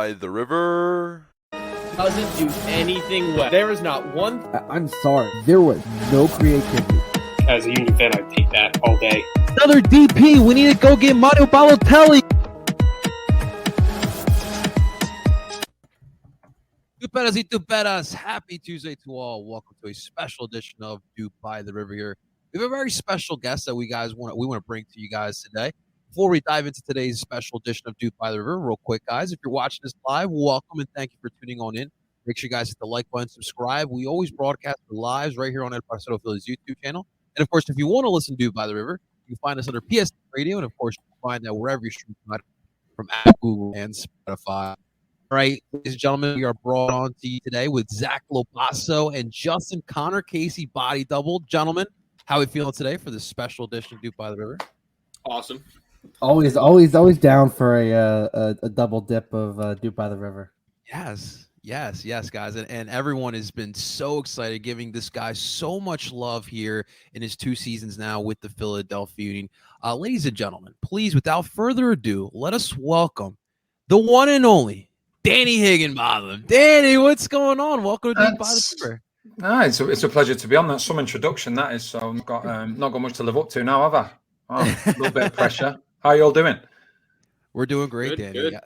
by the river. Doesn't do anything well. There is not one. I'm sorry. There was no creativity. As a Union fan, I take that all day. Another DP. We need to go get Mario Balotelli. Tuperas y tuperas, happy Tuesday to all. Welcome to a special edition of DOOP by the River here. We have a very special guest that we want to bring to you guys today. Before we dive into today's special edition of DOOP by the River, real quick, guys, if you're watching this live, welcome and thank you for tuning on in. Make sure you guys hit the like button, subscribe. We always broadcast lives right here on El Parcero Philly's YouTube channel. And, of course, if you want to listen to DOOP by the River, you can find us under PSN Radio. And, of course, you can find that wherever you stream from Apple, Google, and Spotify. All right, ladies and gentlemen, we are brought on to you today with Zach Lopasso and Justin Connor Casey body double. Gentlemen, how are we feeling today for this special edition of DOOP by the River? Awesome. Always down for a double dip of DOOP by the River. Yes, guys. And everyone has been so excited, giving this guy so much love here in his 2 seasons now with the Philadelphia Union. Ladies and gentlemen, please, without further ado, let us welcome the one and only Danny Higginbotham. Danny, what's going on? Welcome to DOOP by the River. It's a pleasure to be on. That's some introduction, that is. So I've got not got much to live up to now, have I? Oh, a little bit of pressure. How are you all doing? We're doing great, Good, Danny. good. Yeah.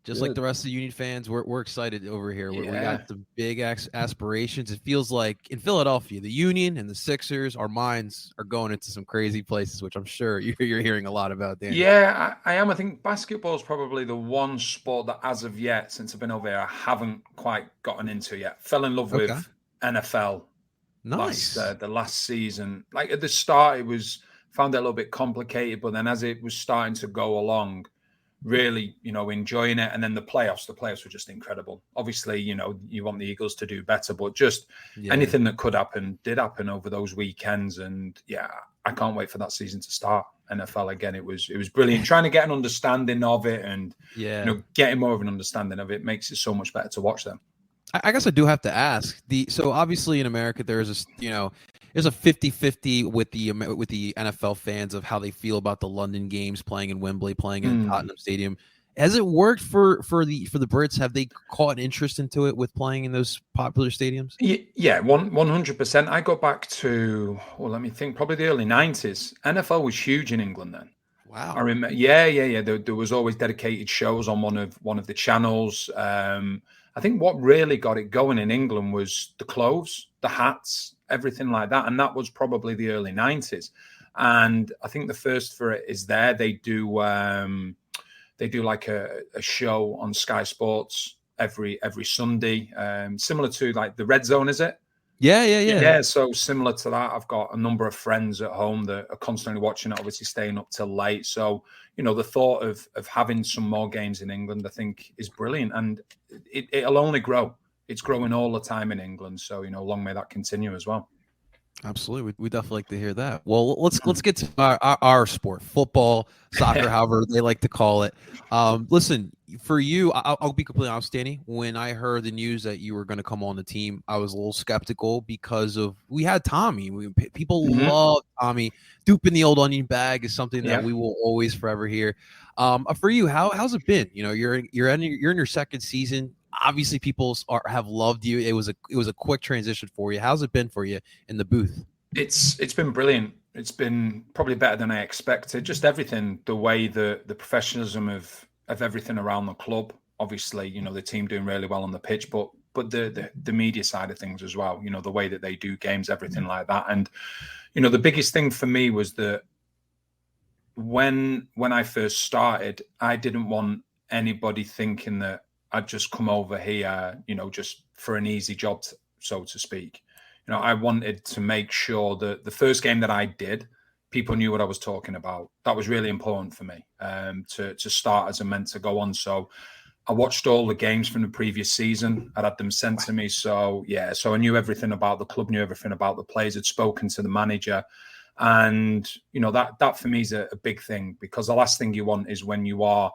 Just like the rest of the Union fans, we're excited over here. We got some big aspirations. It feels like in Philadelphia, the Union and the Sixers, our minds are going into some crazy places, which I'm sure you're hearing a lot about, Danny. Yeah, I am. I think basketball is probably the one sport that, as of yet, since I've been over here, I haven't quite gotten into yet. Fell in love with NFL. Nice. The last season. Like at the start, found it a little bit complicated, but then as it was starting to go along, really, enjoying it. And then the playoffs were just incredible. Obviously, you want the Eagles to do better, but just anything that could happen did happen over those weekends. And yeah, I can't wait for that season to start. NFL again, it was brilliant. Trying to get an understanding of it and getting more of an understanding of it makes it so much better to watch them. I guess I do have to ask. So obviously in America, there's a 50-50 with the NFL fans of how they feel about the London games, playing in Wembley, playing in Tottenham Stadium. Has it worked for the Brits? Have they caught interest into it with playing in those popular stadiums? Yeah, 100%. I go back to, let me think, probably the early 90s. NFL was huge in England then. Wow. I remember. Yeah. There was always dedicated shows on one of the channels. I think what really got it going in England was the clothes, the hats, everything like that. And that was probably the early 90s. And I think the first for it is there. They do like a show on Sky Sports every Sunday, similar to like the Red Zone, is it? Yeah, so similar to that. I've got a number of friends at home that are constantly watching it, obviously staying up till late. So, the thought of having some more games in England, I think, is brilliant. And it'll only grow. It's growing all the time in England. So, long may that continue as well. Absolutely. We definitely like to hear that. Well, let's get to our sport, football, soccer, however they like to call it. Listen, for you, I'll be completely honest, Danny. When I heard the news that you were going to come on the team, I was a little skeptical because we had Tommy. People love Tommy. Doop in the old onion bag is something that we will always forever hear. For you, how's it been? You're in your second season. Obviously, people have loved you. It was a quick transition for you. How's it been for you in the booth? It's been brilliant. It's been probably better than I expected. Just everything, the way the professionalism of everything around the club. Obviously, the team doing really well on the pitch, but the media side of things as well. The way that they do games, everything like that. And the biggest thing for me was that when I first started, I didn't want anybody thinking that I'd just come over here, just for an easy job, so to speak. I wanted to make sure that the first game that I did, people knew what I was talking about. That was really important for me to start as I meant to go on. So I watched all the games from the previous season. I'd had them sent to me. So I knew everything about the club, knew everything about the players, had spoken to the manager. And, that for me is a big thing, because the last thing you want is when you are,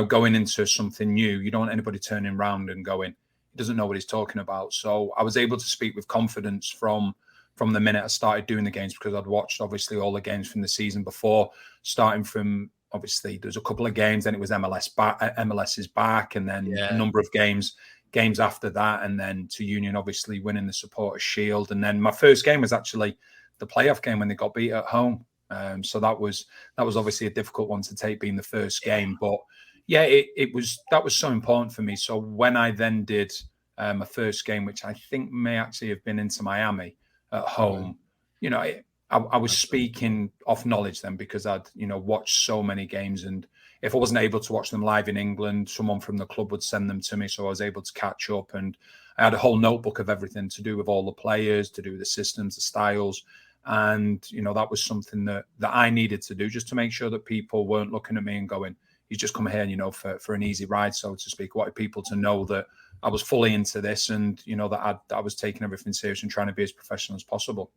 going into something new, you don't want anybody turning around and going, he doesn't know what he's talking about. So I was able to speak with confidence from the minute I started doing the games, because I'd watched obviously all the games from the season before, starting from obviously there was a couple of games, then it was MLS's back, and then Yeah. a number of games after that, and then to Union obviously winning the Supporters' Shield, and then my first game was actually the playoff game when they got beat at home. So that was obviously a difficult one to take, being the first game, but yeah, that was so important for me. So when I then did my first game, which I think may actually have been into Miami at home, you know, I was speaking off knowledge then, because I'd, you know, watched so many games, and if I wasn't able to watch them live in England, someone from the club would send them to me, so I was able to catch up, and I had a whole notebook of everything to do with all the players, to do with the systems, the styles, and you know, that was something that I needed to do, just to make sure that people weren't looking at me and going, "You just come here, you know, for an easy ride," so to speak. I wanted people to know that I was fully into this, and you know, that I was taking everything serious and trying to be as professional as possible.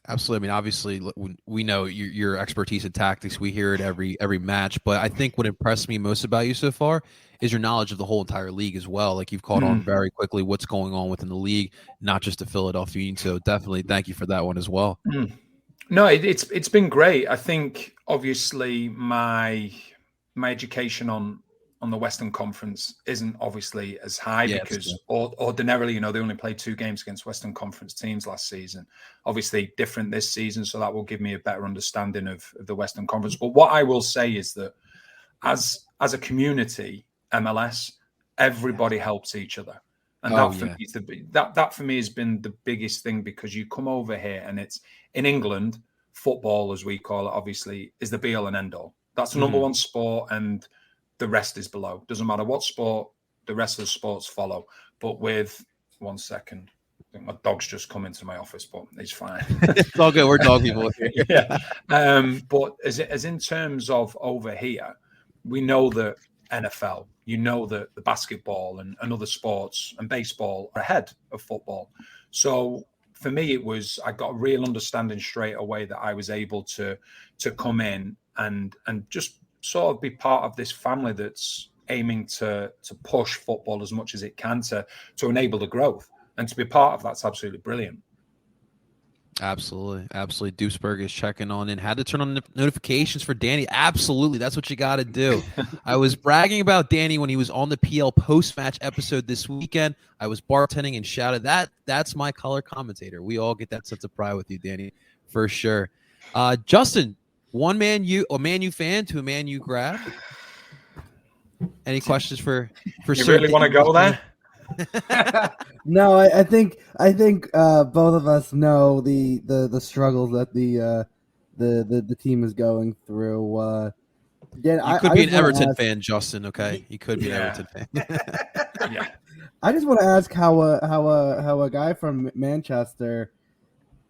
Absolutely. I mean, obviously, we know your expertise in tactics. We hear it every match. But I think what impressed me most about you so far is your knowledge of the whole entire league as well. Like, you've caught on very quickly what's going on within the league, not just the Philadelphia Union. So definitely thank you for that one as well. No, it's been great. I think obviously my education on the Western Conference isn't obviously as high, because ordinarily, you know, they only played 2 games against Western Conference teams last season. Obviously different this season, so that will give me a better understanding of the Western Conference. But what I will say is that as a community, MLS, everybody helps each other. And that for me has been the biggest thing, because you come over here and it's in England, football, as we call it, obviously, is the be all and end all. That's the number one sport, and the rest is below. Doesn't matter what sport, the rest of the sports follow. But with 1 second, I think my dog's just come into my office, but he's fine. It's all good. We're dog people here. Yeah. But as in terms of over here, we know that NFL, you know that the basketball and other sports and baseball are ahead of football. So for me, I got a real understanding straight away that I was able to come in and just sort of be part of this family that's aiming to push football as much as it can to enable the growth, and to be part of that's absolutely brilliant. Absolutely. Duesberg is checking on in. Had to turn on the notifications for Danny. Absolutely. That's what you got to do. I was bragging about Danny when he was on the PL post-match episode this weekend. I was bartending and shouted, that's my color commentator. We all get that sense of pride with you, Danny, for sure. Justin, a Man U fan to a Man U grad. Any questions for you really want to go there? No, I think both of us know the struggles that the team is going through. You could be an Everton fan, Justin. Okay, you could be an Everton fan. Yeah. I just want to ask how a guy from Manchester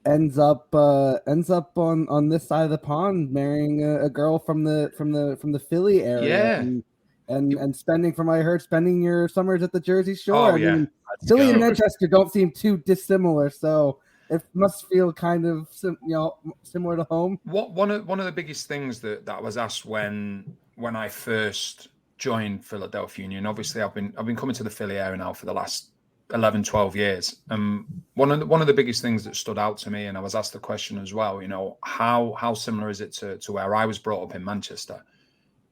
ends up on this side of the pond marrying a girl from the Philly area. Yeah. And spending your summers at the Jersey Shore. Oh, yeah. I mean, Philly and Manchester don't seem too dissimilar, so it must feel kind of similar to home. One of the biggest things that I was asked when I first joined Philadelphia Union. Obviously, I've been coming to the Philly area now for the last 11, 12 years. One of the biggest things that stood out to me, and I was asked the question as well, you know, how similar is it to where I was brought up in Manchester?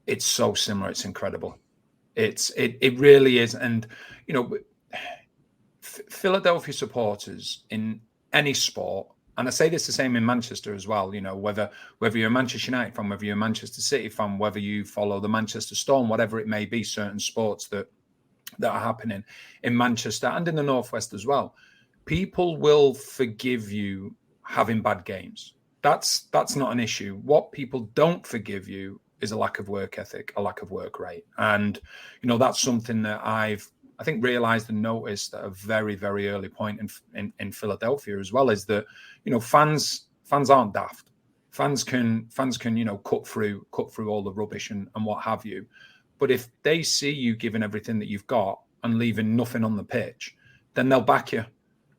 It's so similar. It's incredible. It really is. And, you know, Philadelphia supporters in any sport, and I say this the same in Manchester as well, you know, whether you're a Manchester United fan, whether you're a Manchester City fan, whether you follow the Manchester Storm, whatever it may be, certain sports that are happening in Manchester and in the Northwest as well, people will forgive you having bad games. That's not an issue. What people don't forgive you is a lack of work ethic, a lack of work rate. And, you know, that's something that I think realized and noticed at a very, very early point in Philadelphia as well, is that, you know, fans aren't daft. Fans can, you know, cut through all the rubbish and what have you. But if they see you giving everything that you've got and leaving nothing on the pitch, then they'll back you.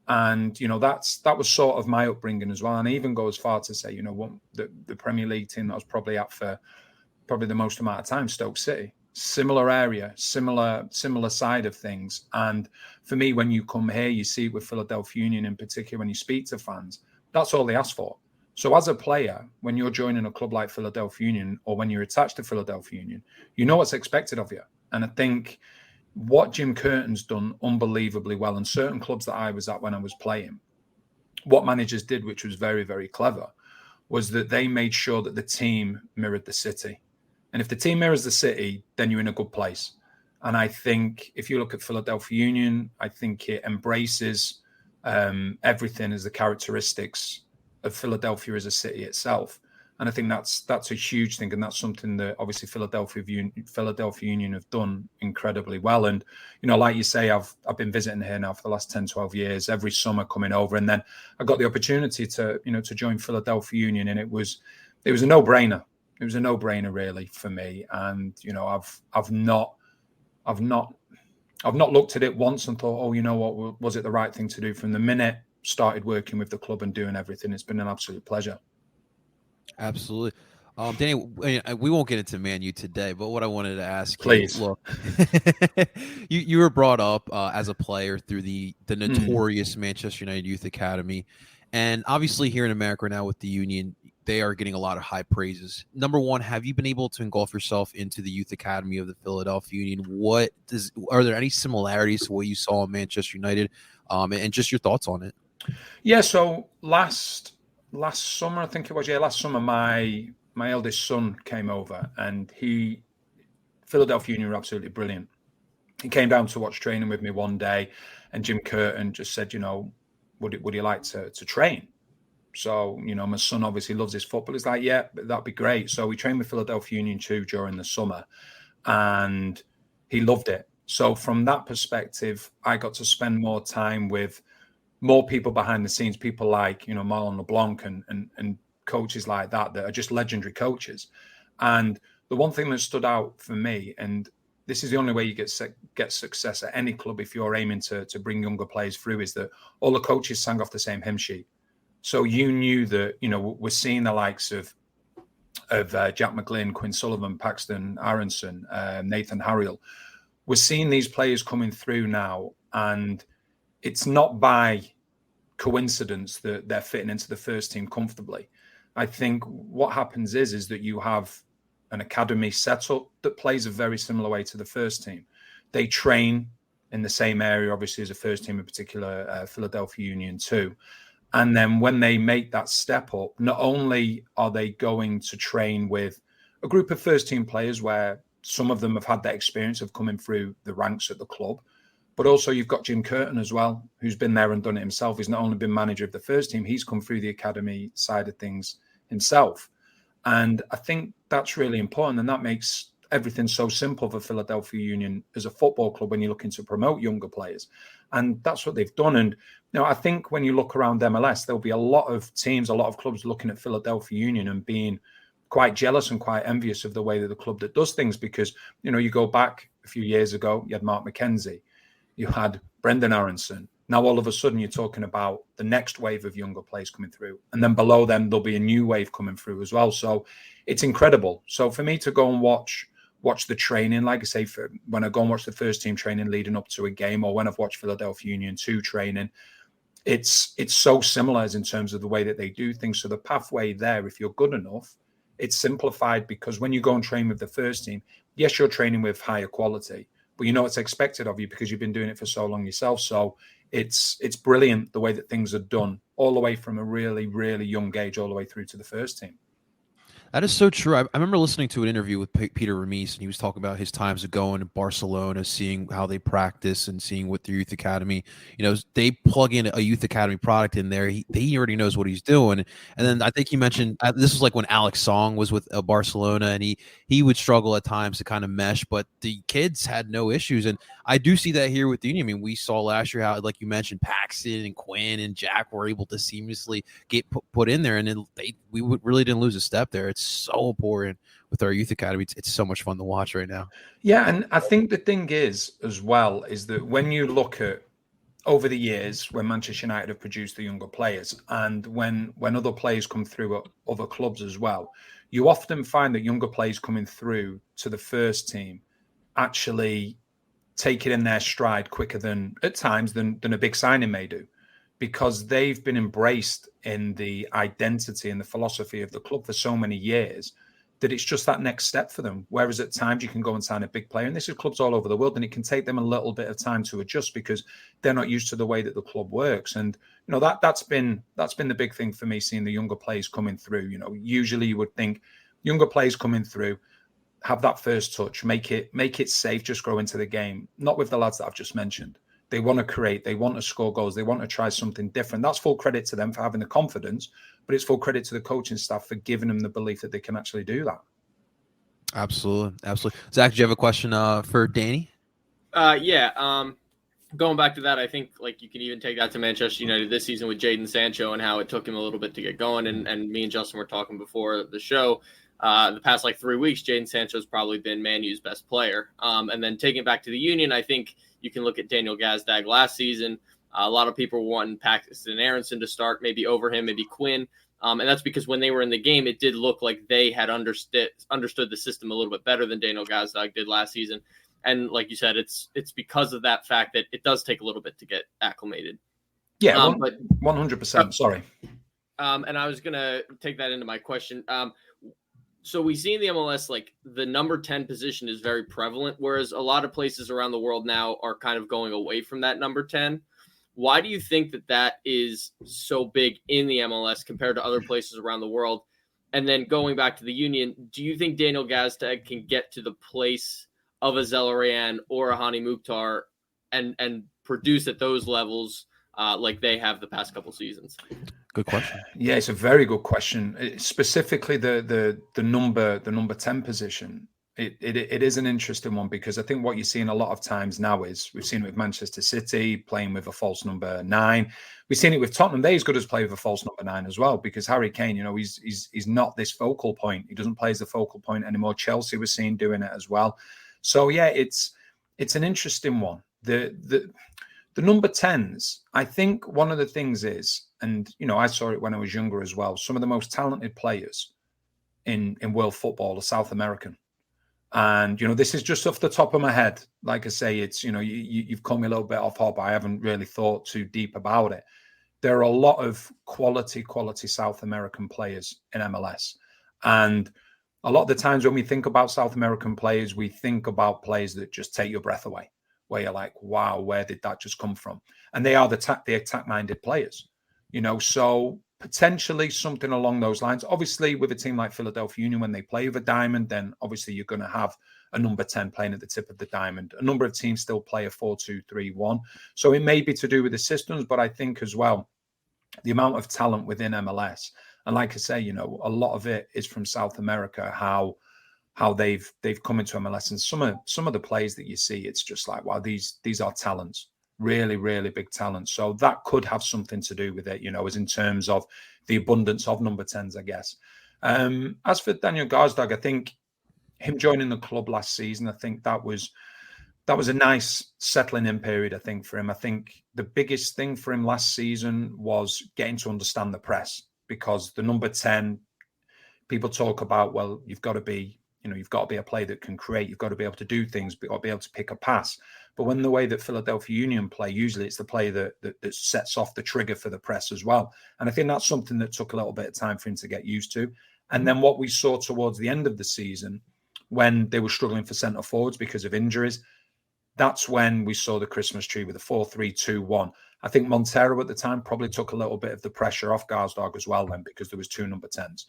And, you know, that was sort of my upbringing as well. And I even go as far to say, you know, the Premier League team that I was probably at for probably the most amount of time, Stoke City, similar area, similar side of things. And for me, when you come here, you see it with Philadelphia Union in particular, when you speak to fans, that's all they ask for. So as a player, when you're joining a club like Philadelphia Union, or when you're attached to Philadelphia Union, you know what's expected of you. And I think what Jim Curtin's done unbelievably well, and certain clubs that I was at when I was playing, what managers did, which was very, very clever, was that they made sure that the team mirrored the city. And if the team mirrors the city, then you're in a good place. And I think if you look at Philadelphia Union, I think it embraces everything as the characteristics of Philadelphia as a city itself. And I think that's a huge thing. And that's something that obviously Philadelphia Union have done incredibly well. And, like you say, I've been visiting here now for the last 10, 12 years, every summer coming over. And then I got the opportunity to join Philadelphia Union, and it was a no-brainer. It was a no-brainer really for me. And, I've not looked at it once and thought, oh, you know what, was it the right thing to do? From the minute started working with the club and doing everything, it's been an absolute pleasure. Absolutely. Danny, we won't get into Man U today, but what I wanted to ask Please. you, look, you were brought up as a player through the notorious Manchester United Youth Academy. And obviously here in America now with the Union, they are getting a lot of high praises. Number one, have you been able to engulf yourself into the Youth Academy of the Philadelphia Union? Are there any similarities to what you saw in Manchester United, and just your thoughts on it? Yeah, so last summer, I think it was, last summer, my eldest son came over, and Philadelphia Union were absolutely brilliant. He came down to watch training with me one day, and Jim Curtin just said, would you like to train? So, my son obviously loves his football. He's like, yeah, that'd be great. So we trained with Philadelphia Union too during the summer, and he loved it. So from that perspective, I got to spend more time with more people behind the scenes, people like, Marlon LeBlanc and coaches like that are just legendary coaches. And the one thing that stood out for me, and this is the only way you get success at any club if you're aiming to bring younger players through, is that all the coaches sang off the same hymn sheet. So you knew that, we're seeing the likes of Jack McGlynn, Quinn Sullivan, Paxton Aronson, Nathan Harriel. We're seeing these players coming through now, and it's not by coincidence that they're fitting into the first team comfortably. I think what happens is that you have an academy set up that plays a very similar way to the first team. They train in the same area, obviously, as a first team, in particular, Philadelphia Union too. And then when they make that step up, not only are they going to train with a group of first team players where some of them have had that experience of coming through the ranks at the club, but also you've got Jim Curtin as well, who's been there and done it himself. He's not only been manager of the first team, he's come through the academy side of things himself. And I think that's really important. And that makes everything so simple for Philadelphia Union as a football club when you're looking to promote younger players. And that's what they've done. And I think when you look around MLS, there'll be a lot of teams, a lot of clubs looking at Philadelphia Union and being quite jealous and quite envious of the way that the club that does things, because, you go back a few years ago, you had Mark McKenzie, you had Brendan Aronson. Now, all of a sudden, you're talking about the next wave of younger players coming through. And then below them, there'll be a new wave coming through as well. So it's incredible. So for me to go and watch the training, like I say, when I go and watch the first team training leading up to a game, or when I've watched Philadelphia Union 2 training, it's so similar as in terms of the way that they do things. So the pathway there, if you're good enough, it's simplified, because when you go and train with the first team, yes, you're training with higher quality, but it's expected of you because you've been doing it for so long yourself. So it's brilliant the way that things are done, all the way from a really, really young age all the way through to the first team. That is so true. I remember listening to an interview with Peter Remis, and he was talking about his times of going to Barcelona, seeing how they practice and seeing what their youth academy, they plug in a youth academy product in there. He already knows what he's doing. And then I think he mentioned this was like when Alex Song was with Barcelona, and he would struggle at times to kind of mesh, but the kids had no issues. And I do see that here with the Union. I mean, we saw last year how, like you mentioned, Paxton and Quinn and Jack were able to seamlessly get put in there, and we really didn't lose a step there. It's so important with our youth academy. It's so much fun to watch right now. Yeah, and I think the thing is, as well, is that when you look at over the years when Manchester United have produced the younger players, and when other players come through at other clubs as well, you often find that younger players coming through to the first team actually take it in their stride quicker than at times than a big signing may do. because they've been embraced in the identity and the philosophy of the club for so many years that it's just that next step for them. Whereas at times you can go and sign a big player, and this is clubs all over the world, and it can take them a little bit of time to adjust because they're not used to the way that the club works. And that's been the big thing for me, seeing the younger players coming through. Usually you would think younger players coming through, have that first touch, make it safe, just grow into the game. Not with the lads that I've just mentioned. They want to create, they want to score goals, they want to try something different. That's full credit to them for having the confidence, but it's full credit to the coaching staff for giving them the belief that they can actually do that. Absolutely. Zach, do you have a question for Danny? Going back to that, I think you can even take that to Manchester United this season with Jadon Sancho and how it took him a little bit to get going. And me and Justin were talking before the show. The past 3 weeks, Jadon Sancho's probably been Man U's best player. And then taking it back to the Union, I think you can look at Daniel Gazdag last season. A lot of people wanting Paxton Aronson to start, maybe over him, maybe Quinn. And that's because when they were in the game, it did look like they had understood the system a little bit better than Daniel Gazdag did last season. And like you said, it's because of that fact that it does take a little bit to get acclimated. Yeah, 100%. Sorry. And I was going to take that into my question. So we see in the MLS, the number 10 position is very prevalent, whereas a lot of places around the world now are kind of going away from that number 10. Why do you think that is so big in the MLS compared to other places around the world? And then going back to the Union, do you think Daniel Gazdag can get to the place of a Zelarayan or a Hani Mukhtar and produce at those levels like they have the past couple seasons? Good question. Yeah, it's a very good question. Specifically, the number 10 position. It is an interesting one because I think what you're seeing a lot of times now is we've seen it with Manchester City playing with a false number 9. We've seen it with Tottenham. They're as good as play with a false number 9 as well because Harry Kane, he's not this focal point. He doesn't play as the focal point anymore. Chelsea was seen doing it as well. So yeah, it's an interesting one. The number 10s, I think one of the things is, and I saw it when I was younger as well, some of the most talented players in world football are South American. And, this is just off the top of my head. Like I say, it's, you've caught me a little bit off hop. I haven't really thought too deep about it. There are a lot of quality South American players in MLS. And a lot of the times when we think about South American players, we think about players that just take your breath away, where you're like, wow, where did that just come from? And they are the attack-minded players, so potentially something along those lines. Obviously, with a team like Philadelphia Union, when they play with a diamond, then obviously you're going to have a number 10 playing at the tip of the diamond. A number of teams still play a 4-2-3-1. So it may be to do with the systems, but I think as well, the amount of talent within MLS, and like I say, a lot of it is from South America, how they've come into MLS, and some of the plays that you see, it's just like, wow, these are talents. Really, really big talent. So that could have something to do with it, as in terms of the abundance of number 10s, I guess. As for Daniel Gazdag, I think him joining the club last season, I think that was a nice settling in period, I think, for him. I think the biggest thing for him last season was getting to understand the press, because the number 10, people talk about, well, you've got to be a player that can create. You've got to be able to do things, but be able to pick a pass. But when the way that Philadelphia Union play, usually it's the player that sets off the trigger for the press as well. And I think that's something that took a little bit of time for him to get used to. And then what we saw towards the end of the season, when they were struggling for centre forwards because of injuries, that's when we saw the Christmas tree with the 4-3-2-1. I think Montero at the time probably took a little bit of the pressure off Gazdag as well then, because there was 2 number 10s.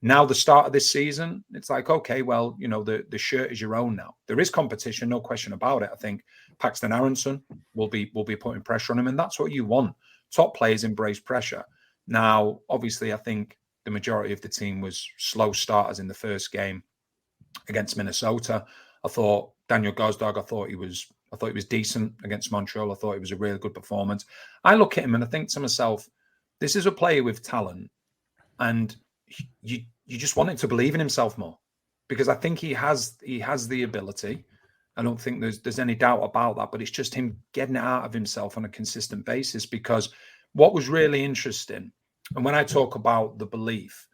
Now, the start of this season, it's like, okay, well, the shirt is your own now. There is competition, no question about it. I think Paxton Aronson will be putting pressure on him, and that's what you want. Top players embrace pressure. Now, obviously, I think the majority of the team was slow starters in the first game against Minnesota. I thought Daniel Gazdag, I thought he was decent against Montreal. I thought it was a really good performance. I look at him and I think to myself, this is a player with talent, and you just want him to believe in himself more, because I think he has the ability. I don't think there's any doubt about that, but it's just him getting it out of himself on a consistent basis. Because what was really interesting, and when I talk about the belief,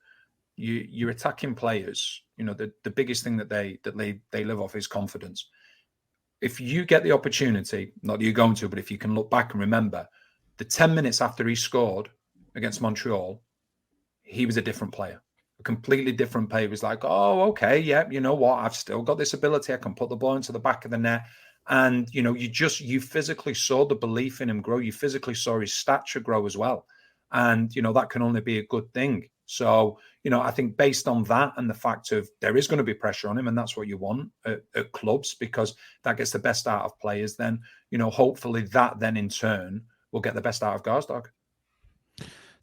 you're attacking players, the biggest thing that they live off is confidence. If you get the opportunity, not that you're going to, but if you can look back and remember, the 10 minutes after he scored against Montreal, he was a different player. A completely different player. He was like, oh, okay, yeah, you know what? I've still got this ability. I can put the ball into the back of the net. And, you physically saw the belief in him grow. You physically saw his stature grow as well. And, that can only be a good thing. So, I think based on that and the fact of there is going to be pressure on him, and that's what you want at clubs, because that gets the best out of players, then, hopefully that then in turn will get the best out of Garsdorp.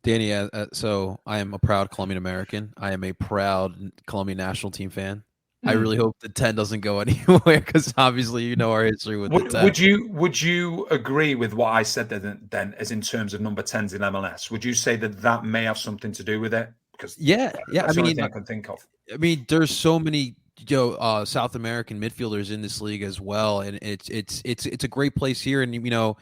Danny, so I am a proud Colombian American. I am a proud Colombian national team fan. I really hope the 10 doesn't go anywhere, because obviously our history with the 10. Would you agree with what I said then as in terms of number 10s in MLS? Would you say that may have something to do with it? Because that's the only thing I can think of. I mean, there's so many South American midfielders in this league as well, and it's a great place here. And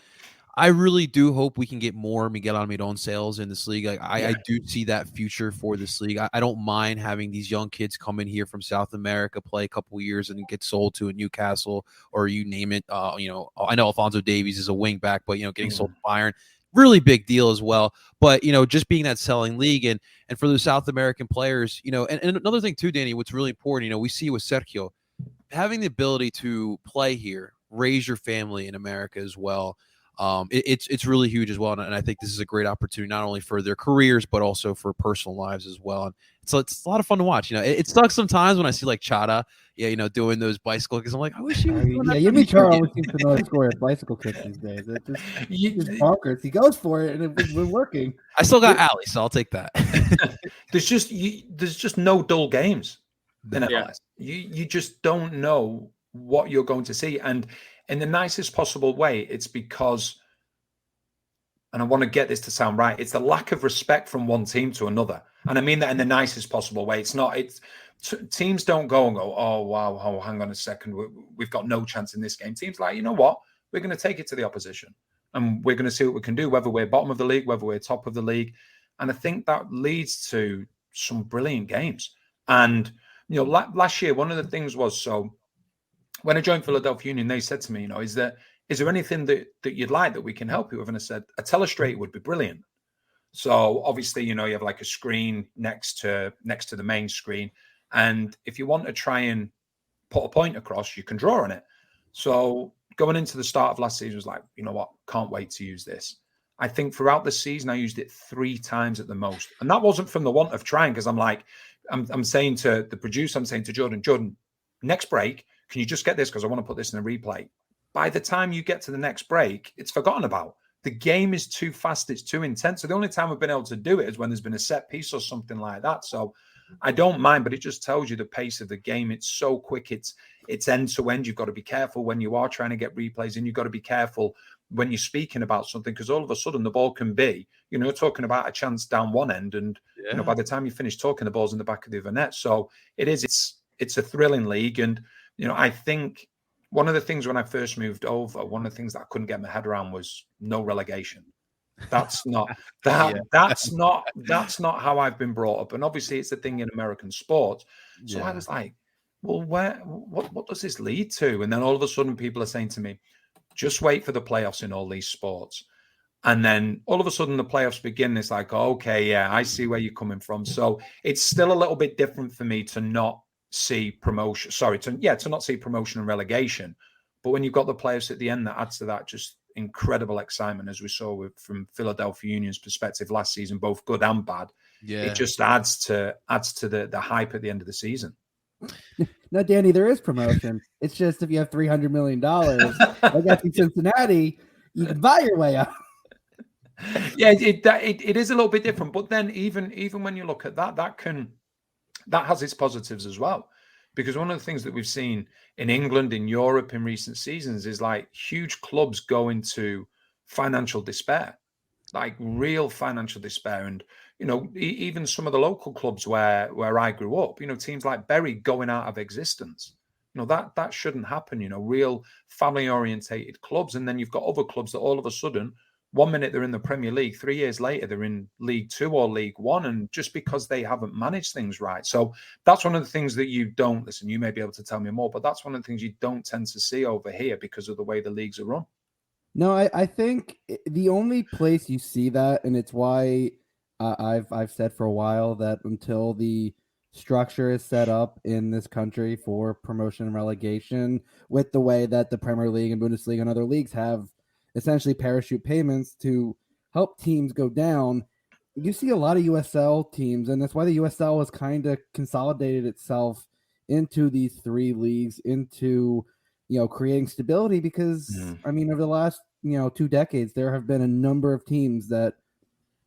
I really do hope we can get more Miguel Almiron sales in this league. I do see that future for this league. I don't mind having these young kids come in here from South America, play a couple of years, and get sold to a Newcastle or you name it. I know Alphonso Davies is a wing back, but getting sold to Bayern, really big deal as well. But just being that selling league and for the South American players, and another thing too, Danny, what's really important, we see with Sergio having the ability to play here, raise your family in America as well. It's really huge as well, and I think this is a great opportunity not only for their careers but also for personal lives as well. And so it's a lot of fun to watch. It sucks sometimes when I see like Chata, doing those bicycle kicks. I'm like, I wish he was doing that. You mean Chara always seems to know how to score his bicycle kicks these days. It's just bonkers. He goes for it, and it's been working. I still got Ali, so I'll take that. There's just no dull games in MLS. You just don't know what you're going to see, and in the nicest possible way, it's because, and I want to get this to sound right, it's the lack of respect from one team to another. And I mean that in the nicest possible way. Teams don't go and go, oh, wow, oh, hang on a second, we've got no chance in this game. Teams like, you know what? We're going to take it to the opposition, and we're going to see what we can do, whether we're bottom of the league, whether we're top of the league. And I think that leads to some brilliant games. And, last year, one of the things was, so when I joined Philadelphia Union, they said to me, is there anything that you'd like that we can help you with? And I said, a telestrate would be brilliant. So obviously, you have like a screen next to the main screen. And if you want to try and put a point across, you can draw on it. So going into the start of last season was like, you know what, can't wait to use this. I think throughout the season, I used it 3 times at the most. And that wasn't from the want of trying, because I'm saying to the producer, I'm saying to Jordan, next break, can you just get this? Because I want to put this in a replay. By the time you get to the next break, it's forgotten about. The game is too fast. It's too intense. So the only time I've been able to do it is when there's been a set piece or something like that. So I don't mind, but it just tells you the pace of the game. It's so quick. It's end to end. You've got to be careful when you are trying to get replays, and you've got to be careful when you're speaking about something, because all of a sudden the ball can be, talking about a chance down one end, and by the time you finish talking, the ball's in the back of the other net. So it's a thrilling league. And I think one of the things when I first moved over, one of the things that I couldn't get my head around was no relegation. That's not that's not how I've been brought up. And obviously it's a thing in American sports. So I was like, well, what does this lead to? And then all of a sudden people are saying to me, just wait for the playoffs in all these sports. And then all of a sudden the playoffs begin. It's like, okay, yeah, I see where you're coming from. So it's still a little bit different for me to not see promotion. To not see promotion and relegation. But when you've got the playoffs at the end, that adds to that just incredible excitement, as we saw from Philadelphia Union's perspective last season, both good and bad. Yeah, it just adds to the hype at the end of the season. No, Danny, there is promotion. It's just if you have $300 million, like that's in Cincinnati, you can buy your way out. Yeah, it is a little bit different. But then even when you look at that has its positives as well. Because one of the things that we've seen in England, in Europe in recent seasons is like huge clubs go into financial despair, like real financial despair. And, even some of the local clubs where I grew up, teams like Bury going out of existence, that shouldn't happen, real family orientated clubs. And then you've got other clubs that all of a sudden, 1 minute they're in the Premier League, 3 years later they're in League Two or League One, and just because they haven't managed things right. So that's one of the things that you don't listen. You may be able to tell me more, but that's one of the things you don't tend to see over here because of the way the leagues are run. No, I think the only place you see that, and it's why I've said for a while that until the structure is set up in this country for promotion and relegation, with the way that the Premier League and Bundesliga and other leagues have essentially parachute payments to help teams go down, you see a lot of USL teams, and that's why the USL has kind of consolidated itself into these three leagues, into creating stability, because I mean, over the last 2 decades, there have been a number of teams that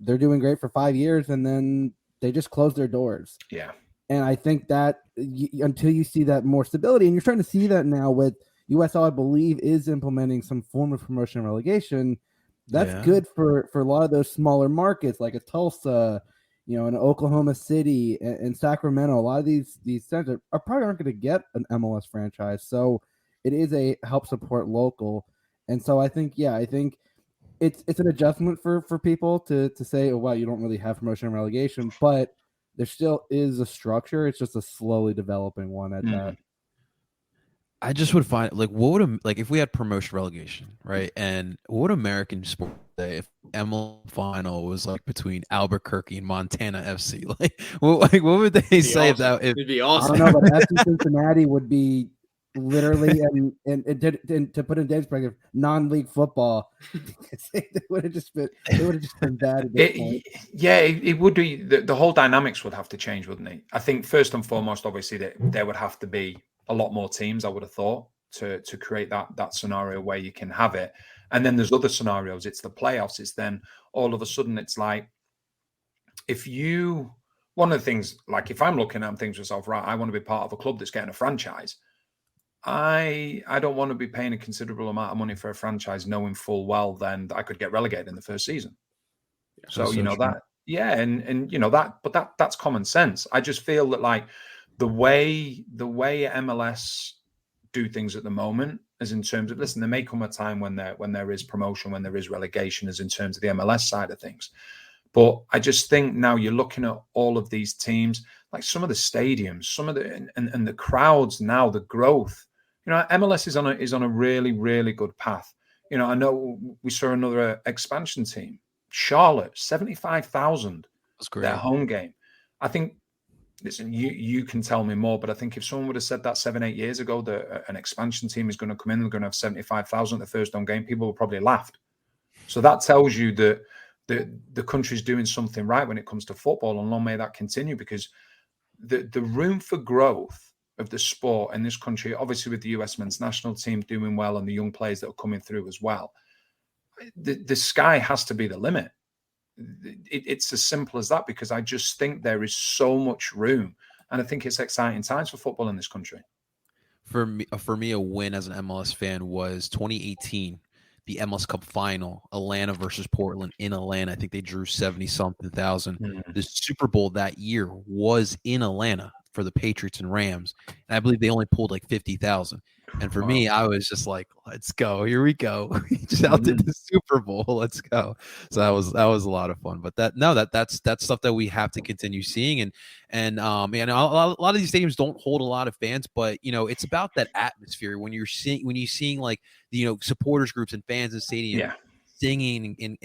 they're doing great for 5 years and then they just close their doors. Yeah. And I think that until you see that more stability, and you're starting to see that now with USL, I believe, is implementing some form of promotion and relegation. That's good for a lot of those smaller markets like a Tulsa, an Oklahoma City and Sacramento. A lot of these centers are probably aren't going to get an MLS franchise. So it is a help support local. And so I think it's an adjustment for people to say, oh, wow, you don't really have promotion and relegation, but there still is a structure. It's just a slowly developing one at that. I just would find what would if we had promotion relegation, right? And what would American sport say if MLS final was between Albuquerque and Montana FC? What would they say awesome. if It'd be awesome? I don't know, but FC Cincinnati would be literally and to put in Dave's perspective, non-league football. It would have just been bad at this point. Yeah, it would be. The whole dynamics would have to change, wouldn't it? I think first and foremost, obviously, that there would have to be a lot more teams, I would have thought, to create that scenario where you can have it. And then there's other scenarios. It's the playoffs. It's then all of a sudden it's like, one of the things, if I'm looking at things myself, right, I want to be part of a club that's getting a franchise. I don't want to be paying a considerable amount of money for a franchise knowing full well then that I could get relegated in the first season. Yeah, so that, yeah. And but that's common sense. I just feel that the way MLS do things at the moment, as in terms of, listen, there may come a time when there is promotion, when there is relegation, as in terms of the MLS side of things. But I just think now you're looking at all of these teams, some of the stadiums, some of the and the crowds now, the growth. MLS is on a really, really good path. I know we saw another expansion team, Charlotte, 75,000. That's great. Their home game. I think. Listen, you can tell me more, but I think if someone would have said that 7-8 years ago that an expansion team is going to come in, they're going to have 75,000 at the first home game, people would probably laughed. So that tells you that the country's doing something right when it comes to football, and long may that continue, because the room for growth of the sport in this country, obviously with the US men's national team doing well and the young players that are coming through as well, the sky has to be the limit. It's as simple as that, because I just think there is so much room, and I think it's exciting times for football in this country. For me, a win as an MLS fan was 2018, the MLS Cup final, Atlanta versus Portland in Atlanta. I think they drew 70-something thousand. The Super Bowl that year was in Atlanta for the Patriots and Rams, and I believe they only pulled 50,000. And for me, I was just like, let's go. Here we go. We just outdid the Super Bowl. Let's go. So that was a lot of fun. But that's stuff that we have to continue seeing. And a lot of these stadiums don't hold a lot of fans, but it's about that atmosphere when you're seeing supporters groups and fans in stadium singing in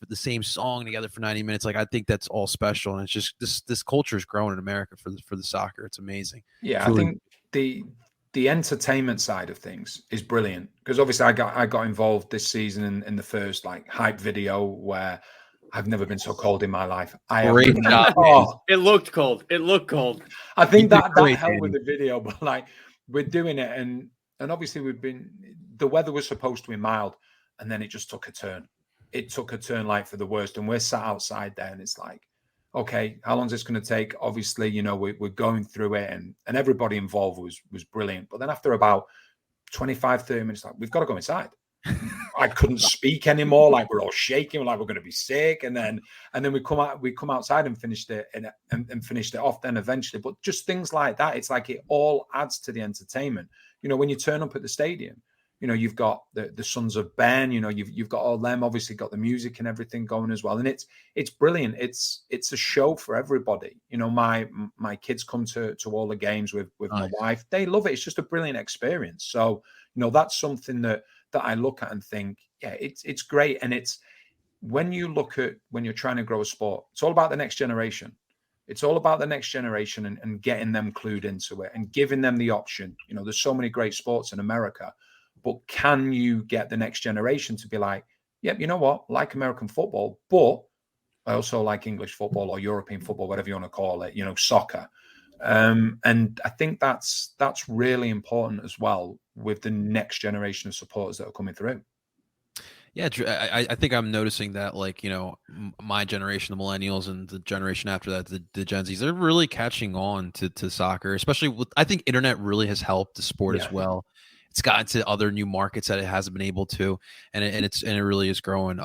the same song together for 90 minutes. I think that's all special, and it's just this culture is growing in America for the soccer. It's amazing. Yeah, I think the entertainment side of things is brilliant, because obviously I got involved this season in the first hype video, where I've never been so cold in my life. It looked cold. I think that helped with the video, but we're doing it, and obviously the weather was supposed to be mild, and then it just took a turn. It took a turn for the worst, and we're sat outside there, and it's okay, how long is this going to take? Obviously, we're going through it, and everybody involved was brilliant. But then after about 25, 30 minutes, we've got to go inside. I couldn't speak anymore. We're all shaking. We're going to be sick. And then we come outside and finished it and finished it off then eventually. But just things like that, it's it all adds to the entertainment. When you turn up at the stadium, you've got the Sons of Ben, you've got all them, obviously got the music and everything going as well. And it's brilliant. It's a show for everybody. My kids come to all the games with my wife. They love it. It's just a brilliant experience. So, that's something that I look at and think, it's great. And it's when you're trying to grow a sport, it's all about the next generation. It's all about the next generation and getting them clued into it and giving them the option. There's so many great sports in America, but can you get the next generation to be like, yep, you know what, like American football, but I also like English football or European football, whatever you want to call it, soccer. And I think that's really important as well with the next generation of supporters that are coming through. Yeah, I think I'm noticing that, like, my generation, the millennials, and the generation after that, the Gen Zs, they're really catching on to soccer, especially with, I think internet really has helped the sport as well. It's gotten to other new markets that it hasn't been able to, and it really is growing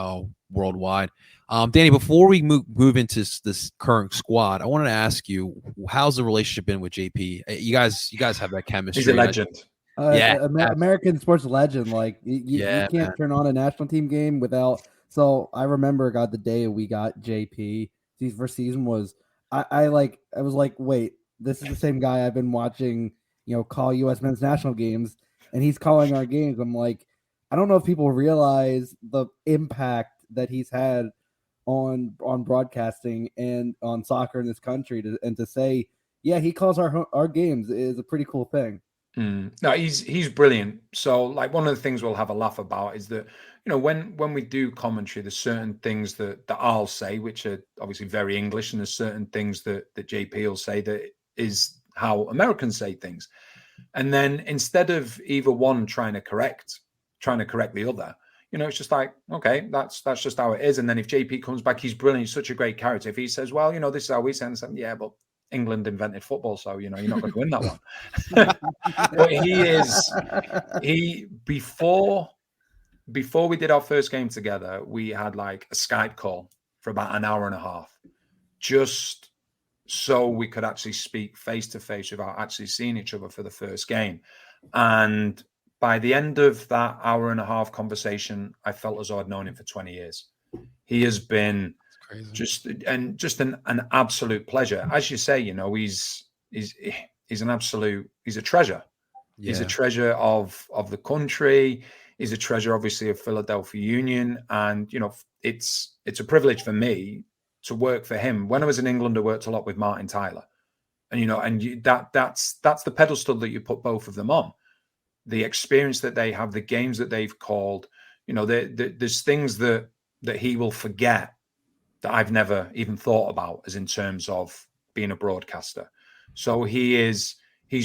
worldwide. Danny, before we move into this current squad, I wanted to ask you, how's the relationship been with JP? You guys have that chemistry. He's a legend. American sports legend. Like you can't turn on a national team game without. So I remember, the day we got JP. His first season was I was like, wait, this is the same guy I've been watching, call U.S. men's national games, and he's calling our games. I'm like, I don't know if people realize the impact that he's had on broadcasting and on soccer in this country, to say, yeah, he calls our games is a pretty cool thing. No, he's brilliant. So, like, one of the things we'll have a laugh about is that, when we do commentary, there's certain things that I'll say, which are obviously very English, and there's certain things that JP will say that is how Americans say things. And then instead of either one trying to correct the other, it's just like, okay, that's just how it is. And then if JP comes back, he's brilliant. He's such a great character. If he says, well, this is how we say something, yeah, but England invented football, so you're not going to win that one. But before we did our first game together, we had like a Skype call for about an hour and a half, just so we could actually speak face to face without actually seeing each other for the first game. And by the end of that hour and a half conversation, I felt as though I'd known him for 20 years. He has been just an absolute pleasure. As you say, he's a treasure. Yeah. He's a treasure of the country. He's a treasure, obviously, of Philadelphia Union. And, it's a privilege for me to work for him. When I was in England, I worked a lot with Martin Tyler. And, that's the pedestal that you put both of them on. The experience that they have, the games that they've called, there's things that he will forget that I've never even thought about, as in terms of being a broadcaster. So he's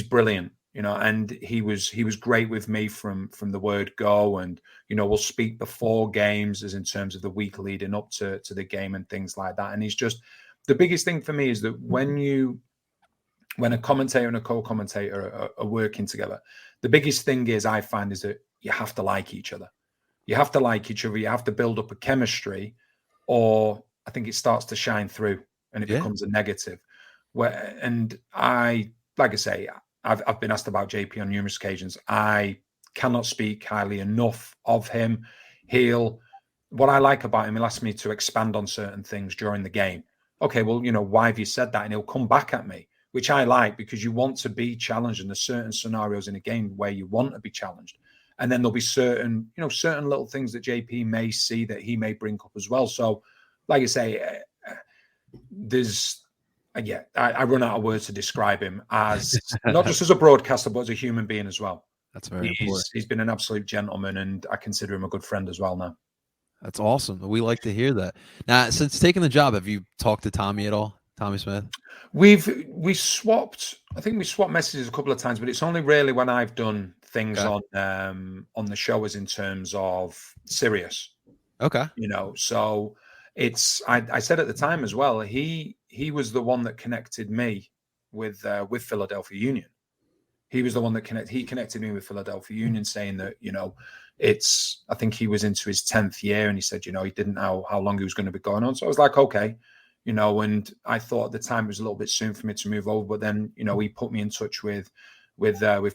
brilliant, and he was great with me from the word go. And, we'll speak before games, as in terms of the week leading up to the game and things like that. And he's just, the biggest thing for me is that when a commentator and a co-commentator are working together, the biggest thing I find is that you have to like each other. You have to like each other. You have to build up a chemistry, or I think it starts to shine through and it becomes a negative. And like I say, I've been asked about JP on numerous occasions. I cannot speak highly enough of him. What I like about him, he'll ask me to expand on certain things during the game. Okay, well, why have you said that? And he'll come back at me, which I like, because you want to be challenged, and there's certain scenarios in a game where you want to be challenged. And then there'll be certain little things that JP may see that he may bring up as well. So, like I say, I run out of words to describe him as not just as a broadcaster, but as a human being as well. That's very important. He's been an absolute gentleman, and I consider him a good friend as well now. That's awesome. We like to hear that. Now, since taking the job, have you talked to Tommy at all? Tommy Smith? We swapped. I think we swapped messages a couple of times, but it's only really when I've done things on the show, as in terms of Sirius. Okay. So it's. I said at the time as well. He was the one that connected me with Philadelphia Union. He was the one that connected me with Philadelphia Union, saying that it's. I think he was into his 10th year, and he said he didn't know how long he was going to be going on. So I was like, okay. And I thought at the time it was a little bit soon for me to move over, but then, he put me in touch with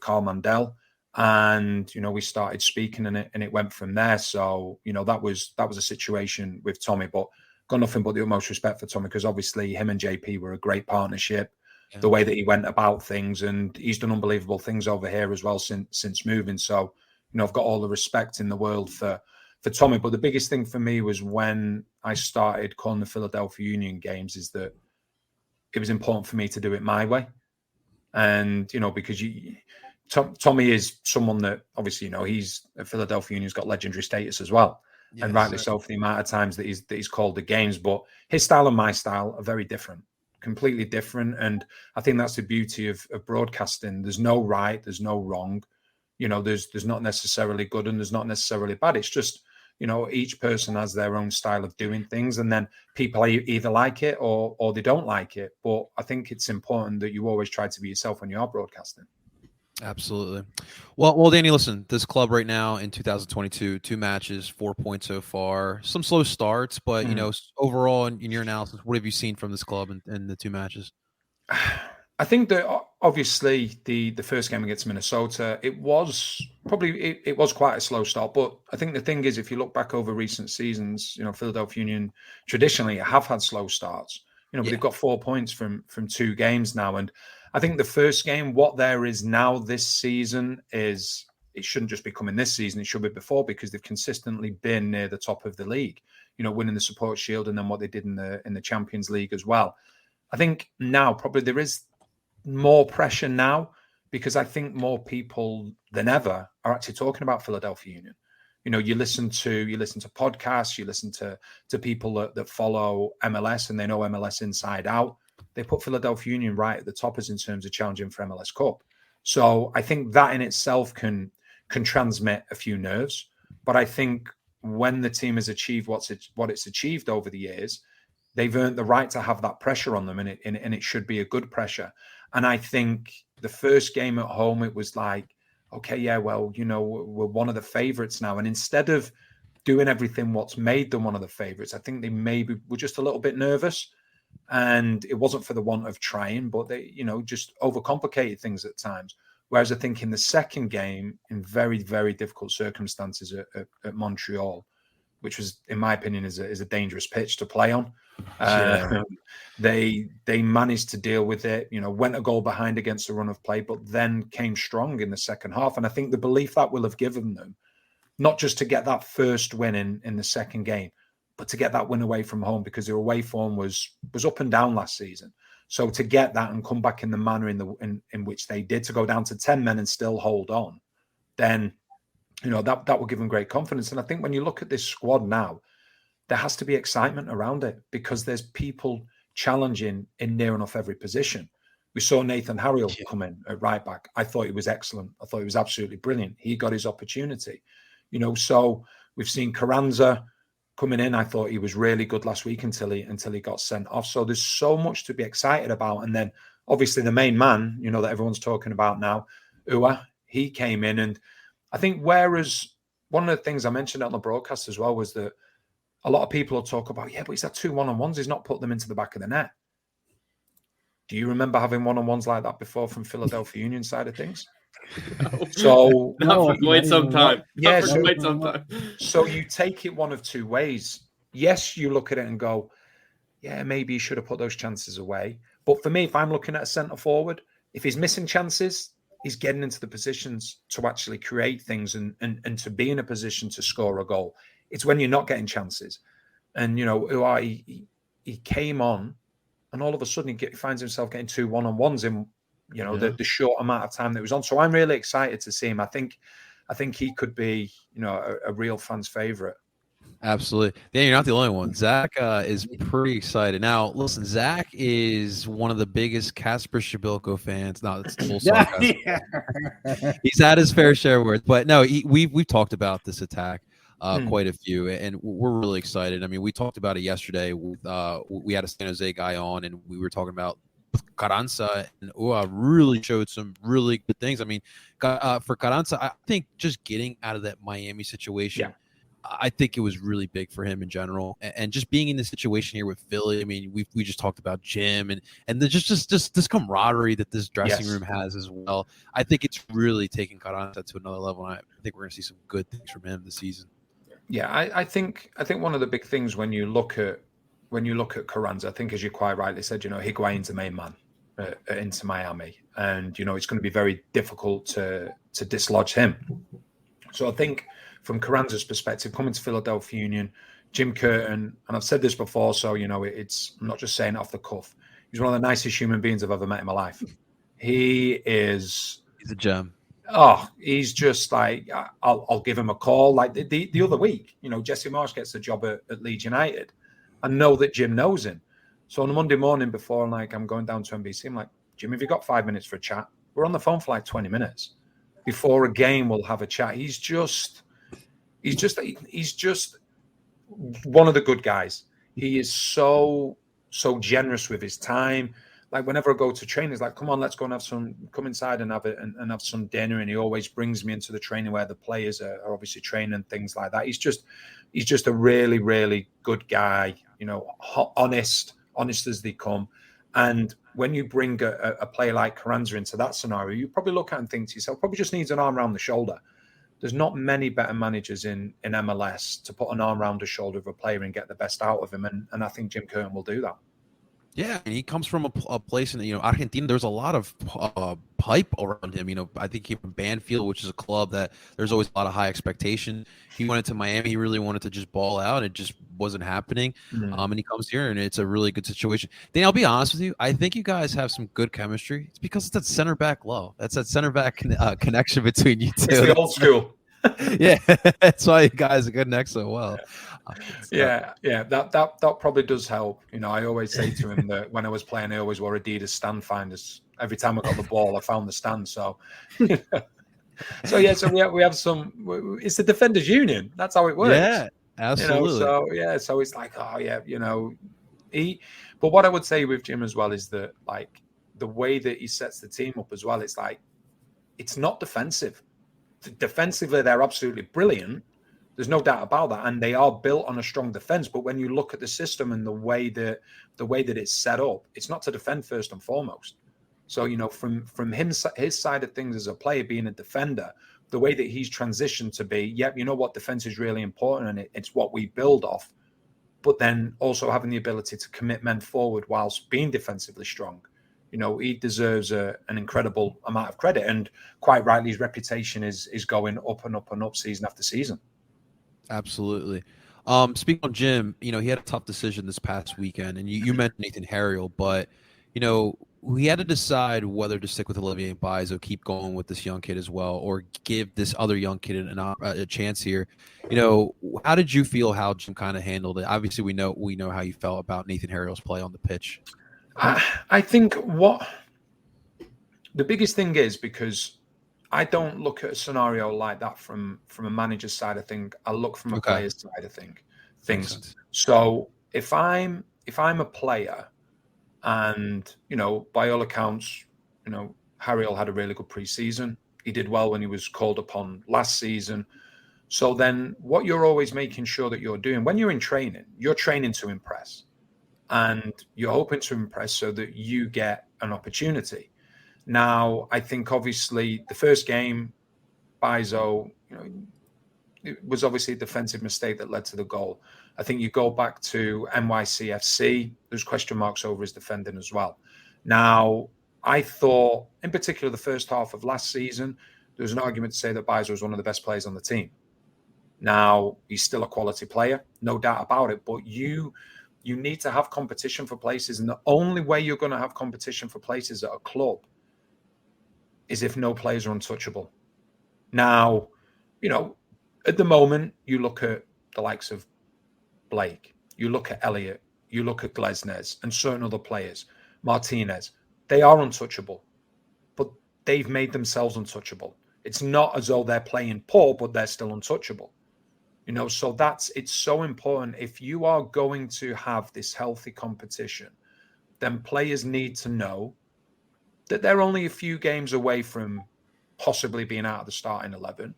Carl Mandel, and, we started speaking, and it went from there. So, that was a situation with Tommy, but got nothing but the utmost respect for Tommy, because obviously him and JP were a great partnership, the way that he went about things, and he's done unbelievable things over here as well since moving. So, I've got all the respect in the world for Tommy. But the biggest thing for me was when I started calling the Philadelphia Union games is that it was important for me to do it my way. And, because Tommy is someone that obviously, he's a Philadelphia Union's got legendary status as well. Yes, and rightly so for the amount of times that he's called the games. But his style and my style are very different, completely different. And I think that's the beauty of broadcasting. There's no right, there's no wrong. There's not necessarily good and there's not necessarily bad. It's just, each person has their own style of doing things, and then people either like it or they don't like it. But I think it's important that you always try to be yourself when you are broadcasting. Absolutely. Well, Danny, listen, this club right now in 2022, 2 matches, 4 points so far, some slow starts, but overall in your analysis, what have you seen from this club in the 2 matches? I think that obviously the first game against Minnesota, it was quite a slow start. But I think the thing is, if you look back over recent seasons, Philadelphia Union traditionally have had slow starts. But they've got 4 points from 2 games now. And I think the first game, what there is now this season is, it shouldn't just be coming this season, it should be before, because they've consistently been near the top of the league, winning the Support Shield and then what they did in the Champions League as well. I think now probably there is more pressure now, because I think more people than ever are actually talking about Philadelphia Union. You listen to podcasts, you listen to people that follow MLS and they know MLS inside out. They put Philadelphia Union right at the top as in terms of challenging for MLS Cup. So I think that in itself can transmit a few nerves. But I think when the team has achieved what it's achieved over the years, they've earned the right to have that pressure on them, and it should be a good pressure. And I think the first game at home, it was like, okay, yeah, well, we're one of the favorites now. And instead of doing everything what's made them one of the favorites, I think they maybe were just a little bit nervous. And it wasn't for the want of trying, but they, just overcomplicated things at times. Whereas I think in the second game, in very, very difficult circumstances at Montreal, which was, in my opinion, is a dangerous pitch to play on. They managed to deal with it, went a goal behind against a run of play, but then came strong in the second half. And I think the belief that will have given them, not just to get that first win in the second game, but to get that win away from home, because their away form was up and down last season. So to get that and come back in the manner in which they did, to go down to 10 men and still hold on, then that will give them great confidence. And I think when you look at this squad now, there has to be excitement around it, because there's people challenging in near enough every position. We saw Nathan Harriel come in at right back. I thought he was excellent. I thought he was absolutely brilliant. He got his opportunity. So we've seen Carranza coming in. I thought he was really good last week until he got sent off. So there's so much to be excited about. And then obviously the main man, that everyone's talking about now, Ua, he came in. And I think whereas one of the things I mentioned on the broadcast as well was that a lot of people will talk about, but he's had 2 one-on-ones. He's not put them into the back of the net. Do you remember having one-on-ones like that before from Philadelphia Union side of things? No. So not for quite some time. Yeah, quite some time. So you take it one of 2 ways. Yes, you look at it and go, yeah, maybe you should have put those chances away. But for me, if I'm looking at a centre forward, if he's missing chances, he's getting into the positions to actually create things and to be in a position to score a goal. It's when you're not getting chances. And, he came on and all of a sudden he finds himself getting 2 one-on-ones in, the short amount of time that he was on. So I'm really excited to see him. I think he could be, a real fan's favorite. Absolutely. Yeah, you're not the only one. Zach is pretty excited. Now, listen, Zach is one of the biggest Kasper Shabilko fans. No, it's full sarcasm. He's had his fair share of words. But no, we've talked about this attack quite a few, and we're really excited. I mean, we talked about it yesterday. We had a San Jose guy on, and we were talking about Carranza, and really showed some really good things. I mean, for Carranza, I think just getting out of that Miami situation, I think it was really big for him in general, and just being in the situation here with Philly. I mean, we just talked about Jim and just this camaraderie that this dressing room has as well. I think it's really taking Carranza to another level, and I think we're going to see some good things from him this season. Yeah, I think one of the big things when you look at Carranza, I think, as you quite rightly said, Higuain's the main man into Miami, and it's going to be very difficult to dislodge him. So I think from Carranza's perspective, coming to Philadelphia Union, Jim Curtin, and I've said this before, so it's I'm not just saying it off the cuff. He's one of the nicest human beings I've ever met in my life. He's a gem. Oh, he's just like, I'll give him a call. Like the other week, Jesse Marsh gets a job at Leeds United. I know that Jim knows him. So on a Monday morning before, I'm going down to NBC, I'm like, Jim, have you got 5 minutes for a chat? We're on the phone for like 20 minutes. Before a game, we'll have a chat. He's just one of the good guys. He is so generous with his time. Like whenever I go to training, he's like, come on, let's go and come inside and have some dinner. And he always brings me into the training where the players are obviously training and things like that. He's just a really, really good guy, honest as they come. And when you bring a player like Carranza into that scenario, you probably look at and think to yourself, probably just needs an arm around the shoulder. There's not many better managers in MLS to put an arm around the shoulder of a player and get the best out of him. And I think Jim Curtin will do that. Yeah, and he comes from a place in Argentina. There's a lot of hype around him. I think he from Banfield, which is a club that there's always a lot of high expectation. He went into Miami. He really wanted to just ball out. It just wasn't happening. And he comes here, and it's a really good situation. Then I'll be honest with you. I think you guys have some good chemistry. It's because it's that center back low. That's that center back connection between you two. It's the old school. Yeah, that's why you guys are good next so well. Yeah, that probably does help. I always say to him that when I was playing, I always wore Adidas stand finders. Every time I got the ball, I found the stand. So, so we have some. It's the Defenders Union. That's how it works. Yeah, absolutely. So it's like, But what I would say with Jim as well is that the way that he sets the team up as well, it's not defensive. Defensively, they're absolutely brilliant. There's no doubt about that, and they are built on a strong defense. But when you look at the system and the way that it's set up, it's not to defend first and foremost. So from his side of things as a player, being a defender, the way that he's transitioned to be, what defense is really important, and it's what we build off. But then also having the ability to commit men forward whilst being defensively strong. He deserves an incredible amount of credit, and quite rightly, his reputation is going up and up and up season after season. Absolutely. Speaking on Jim, he had a tough decision this past weekend, and you mentioned Nathan Harriel, but we had to decide whether to stick with Olivier Bizo, keep going with this young kid as well, or give this other young kid a chance here. How did you feel how Jim kind of handled it? Obviously, we know how you felt about Nathan Harriel's play on the pitch. I think what the biggest thing is, because I don't look at a scenario like that from a manager's side of things. I look from a player's side of things. So if I'm a player, and by all accounts, Harriel had a really good preseason. He did well when he was called upon last season. So then, what you're always making sure that you're doing when you're in training, you're training to impress. And you're hoping to impress so that you get an opportunity. Now, I think obviously the first game, Bizo, it was obviously a defensive mistake that led to the goal. I think you go back to NYCFC, there's question marks over his defending as well. Now, I thought, in particular, the first half of last season, there was an argument to say that Bizo was one of the best players on the team. Now, he's still a quality player, no doubt about it, but you need to have competition for places. And the only way you're going to have competition for places at a club is if no players are untouchable. Now, at the moment, you look at the likes of Blake, you look at Elliott, you look at Glesnes and certain other players, Martinez, they are untouchable, but they've made themselves untouchable. It's not as though they're playing poor, but they're still untouchable. So it's so important. If you are going to have this healthy competition, then players need to know that they're only a few games away from possibly being out of the starting 11.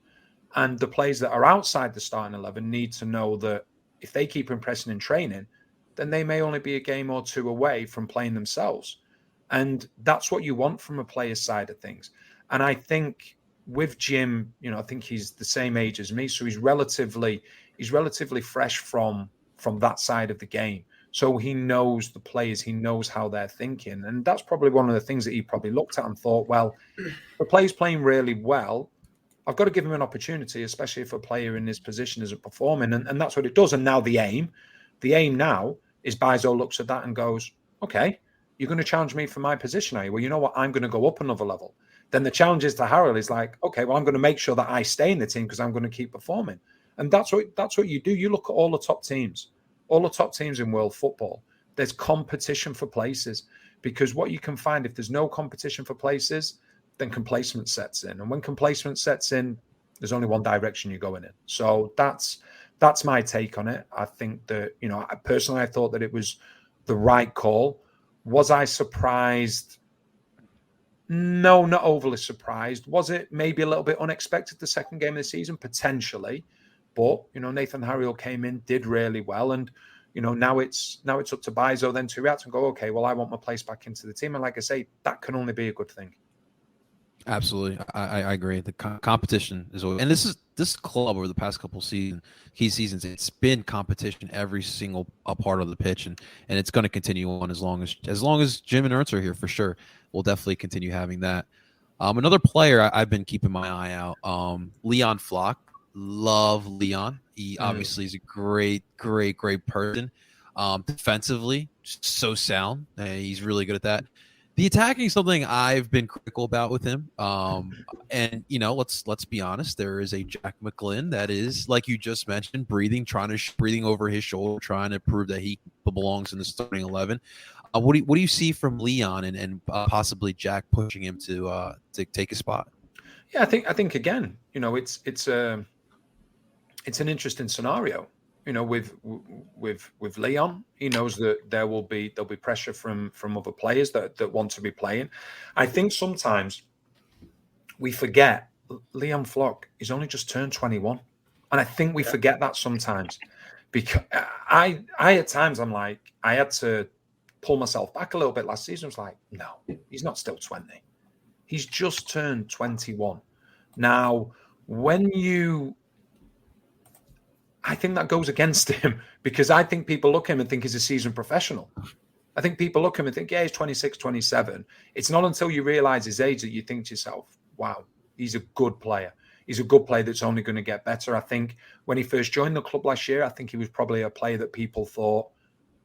And the players that are outside the starting 11 need to know that if they keep impressing in training, then they may only be a game or two away from playing themselves. And that's what you want from a player's side of things. And I think with Jim, I think he's the same age as me, so he's relatively fresh from that side of the game. So he knows the players, he knows how they're thinking, and that's probably one of the things that he probably looked at and thought, well, the player's playing really well. I've got to give him an opportunity, especially if a player in his position isn't performing. And that's what it does. And now the aim now is Bizo looks at that and goes, okay, you're going to challenge me for my position, are you? Well, you know what? I'm going to go up another level. Then the challenge is to Harold is like, okay, well, I'm going to make sure that I stay in the team because I'm going to keep performing. And that's what you do. You look at all the top teams in world football. There's competition for places, because what you can find, if there's no competition for places, then complacement sets in. And when complacement sets in, there's only one direction you're going in. So that's my take on it. I think that, personally, I thought that it was the right call. Was I surprised? No, not overly surprised. Was it maybe a little bit unexpected the second game of the season? Potentially. But, Nathan Harriel came in, did really well. And, now it's up to Bizo then to react and go, okay, well, I want my place back into the team. And like I say, that can only be a good thing. Absolutely. I agree. The competition is always, and this club over the past couple seasons, it's been competition every single part of the pitch, and it's going to continue on as long as Jim and Ernst are here for sure. We'll definitely continue having that. Another player I've been keeping my eye out, Leon Flock. Love Leon. He obviously is a great person. Defensively, so sound. He's really good at that. The attacking is something I've been critical about with him. And let's be honest, there is a Jack McGlynn that is, like you just mentioned, breathing over his shoulder, trying to prove that he belongs in the starting 11. What do you see from Leon and possibly Jack pushing him to take a spot? Yeah, I think again, it's an interesting scenario. With Leon, he knows that there'll be pressure from other players that want to be playing. I think sometimes we forget Leon Flock is only just turned 21, and I think we forget that sometimes, because I at times I'm like, I had to pull myself back a little bit last season. I was like, no, he's not still 20. He's just turned 21. Now, I think that goes against him, because I think people look at him and think he's a seasoned professional. I think people look at him and think, yeah, he's 26, 27. It's not until you realize his age that you think to yourself, wow, he's a good player. He's a good player that's only going to get better. I think when he first joined the club last year, I think he was probably a player that people thought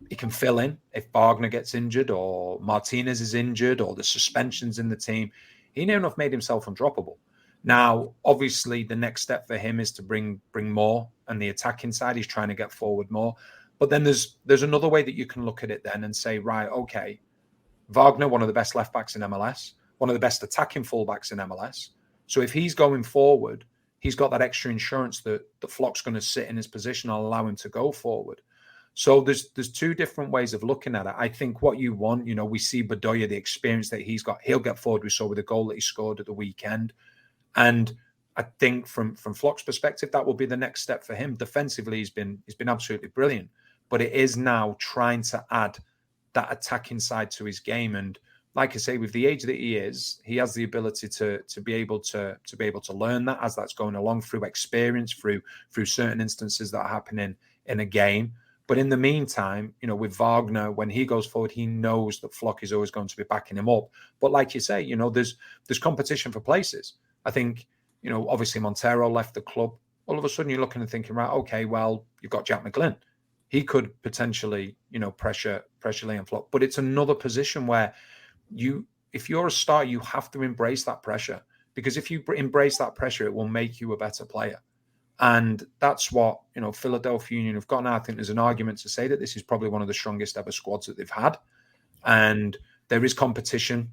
he can fill in if Wagner gets injured or Martinez is injured or the suspensions in the team. He near enough made himself undroppable. Now, obviously, the next step for him is to bring more, and the attacking side, he's trying to get forward more. But then there's another way that you can look at it then and say, right, okay, Wagner, one of the best left backs in MLS, one of the best attacking fullbacks in MLS. So if he's going forward, he's got that extra insurance that Flock's going to sit in his position and allow him to go forward. So there's two different ways of looking at it. I think what you want, we see Bedoya, the experience that he's got, he'll get forward. We saw with the goal that he scored at the weekend. And I think from Flock's perspective, that will be the next step for him. Defensively, he's been absolutely brilliant. But it is now trying to add that attacking side to his game. And like I say, with the age that he is, he has the ability to be able to learn that as that's going along, through experience, through certain instances that are happening in a game. But in the meantime, with Wagner, when he goes forward, he knows that Flock is always going to be backing him up. But like you say, there's competition for places. I think, obviously Montero left the club. All of a sudden you're looking and thinking, right, okay, well, you've got Jack McGlynn. He could potentially, pressure Leon Flock. But it's another position where if you're a star, you have to embrace that pressure. Because if you embrace that pressure, it will make you a better player. And that's what, Philadelphia Union have got now. I think there's an argument to say that this is probably one of the strongest ever squads that they've had. And there is competition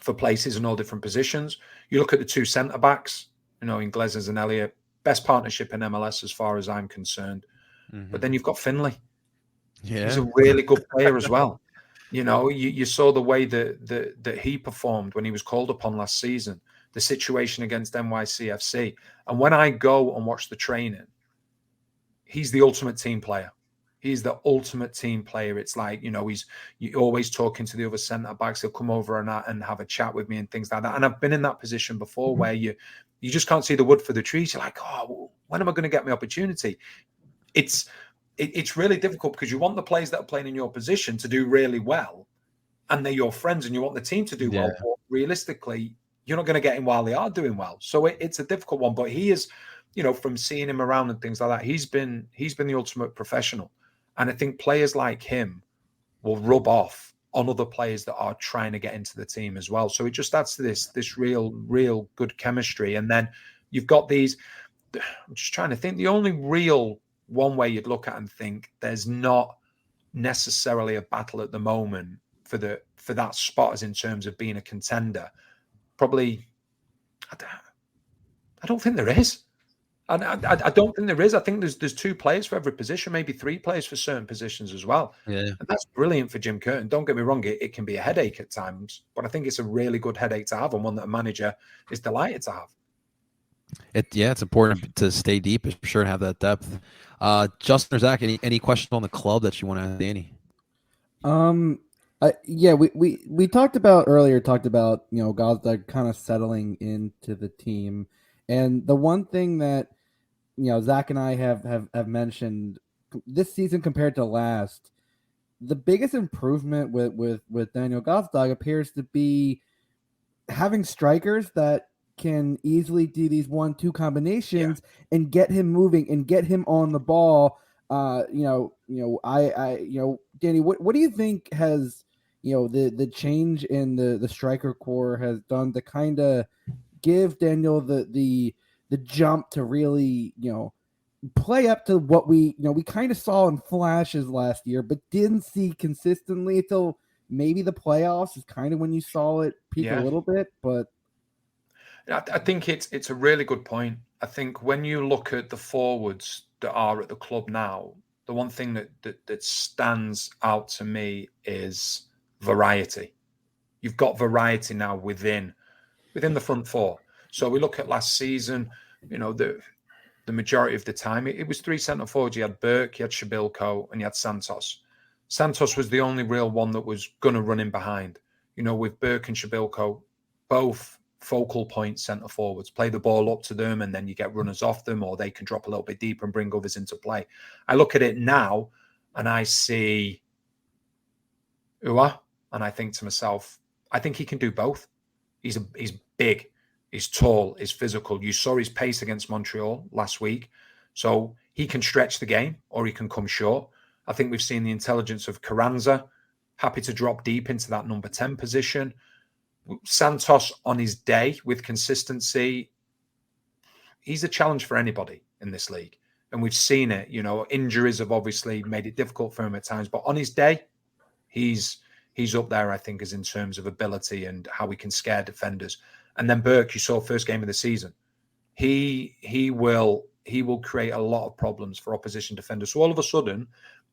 for places in all different positions. You look at the two centre-backs, Iglesias and Elliott, best partnership in MLS as far as I'm concerned. Mm-hmm. But then you've got Finlay. Yeah. He's a really good player as well. You saw the way that he performed when he was called upon last season, the situation against NYCFC. And when I go and watch the training, he's the ultimate team player. He's the ultimate team player. It's like, you're always talking to the other centre-backs. He'll come over and have a chat with me and things like that. And I've been in that position before where you just can't see the wood for the trees. You're like, oh, when am I going to get my opportunity? It's really difficult because you want the players that are playing in your position to do really well, and they're your friends, and you want the team to do well. But realistically, you're not going to get him while they are doing well. So it's a difficult one, but he is, from seeing him around and things like that, he's been the ultimate professional. And I think players like him will rub off on other players that are trying to get into the team as well. So it just adds to this real good chemistry. And then you've got these, I'm just trying to think, the only real one way you'd look at and think there's not necessarily a battle at the moment for that spot as in terms of being a contender. Probably, I don't think there is. I don't think there is. I think there's 2 players for every position, maybe 3 players for certain positions as well. Yeah. And that's brilliant for Jim Curtin. Don't get me wrong, it can be a headache at times, but I think it's a really good headache to have and one that a manager is delighted to have. It's important to stay deep for sure and have that depth. Justin or Zach, any questions on the club that you want to ask Danny? We talked about Gazdag kind of settling into the team, and the one thing that Zach and I have mentioned this season compared to last, the biggest improvement with Daniel Gazdag appears to be having strikers that can easily do these 1-2 combinations and get him moving and get him on the ball. Danny, what do you think has the change in the striker core has done to kind of give Daniel the jump to really play up to what we kind of saw in flashes last year, but didn't see consistently until maybe the playoffs is kind of when you saw it peak a little bit. But I think it's a really good point. I think when you look at the forwards that are at the club now, the one thing that stands out to me is variety. You've got variety now within the front 4. So we look at last season, the majority of the time it was 3 centre forwards. You had Burke, you had Shabilko, and you had Santos. Santos was the only real one that was going to run in behind. With Burke and Shabilko, both focal point centre forwards, play the ball up to them, and then you get runners off them, or they can drop a little bit deeper and bring others into play. I look at it now and I see Ua, and I think to myself, I think he can do both. He's big, he's tall, he's physical. You saw his pace against Montreal last week. So he can stretch the game or he can come short. I think we've seen the intelligence of Carranza, happy to drop deep into that number 10 position. Santos on his day with consistency, he's a challenge for anybody in this league. And we've seen it, injuries have obviously made it difficult for him at times, but on his day, he's up there, I think, as in terms of ability and how he can scare defenders. And then Burke, you saw first game of the season. He will create a lot of problems for opposition defenders. So all of a sudden,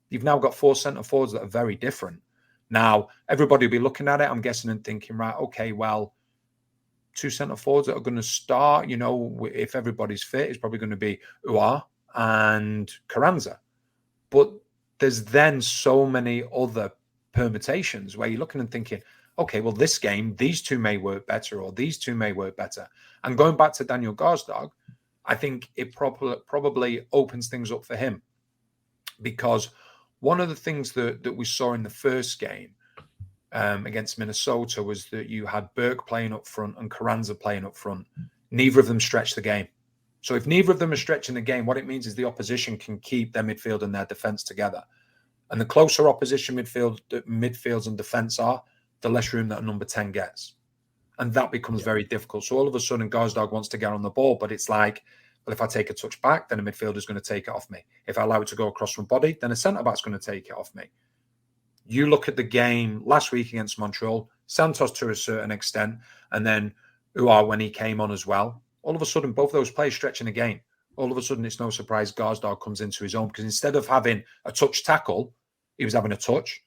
you've now got 4 centre forwards that are very different. Now, everybody will be looking at it, I'm guessing, and thinking, right, okay, well, 2 centre forwards that are going to start, if everybody's fit, it's probably going to be Ua and Carranza. But there's then so many other permutations where you're looking and thinking, okay, well, this game, these 2 may work better, or these 2 may work better. And going back to Daniel Gazdag, I think it probably opens things up for him, because one of the things that we saw in the first game against Minnesota was that you had Burke playing up front and Carranza playing up front. Neither of them stretched the game. So if neither of them are stretching the game, what it means is the opposition can keep their midfield and their defence together. And the closer opposition midfields and defence are, the less room that a number 10 gets. And that becomes very difficult. So all of a sudden, Gazdag wants to get on the ball, but it's like, well, if I take a touch back, then a midfielder is going to take it off me. If I allow it to go across from body, then a centre-back is going to take it off me. You look at the game last week against Montreal, Santos to a certain extent, and then Ua when he came on as well. All of a sudden, both those players stretching the game. All of a sudden, it's no surprise Gazdag comes into his own, because instead of having a touch tackle, he was having a touch,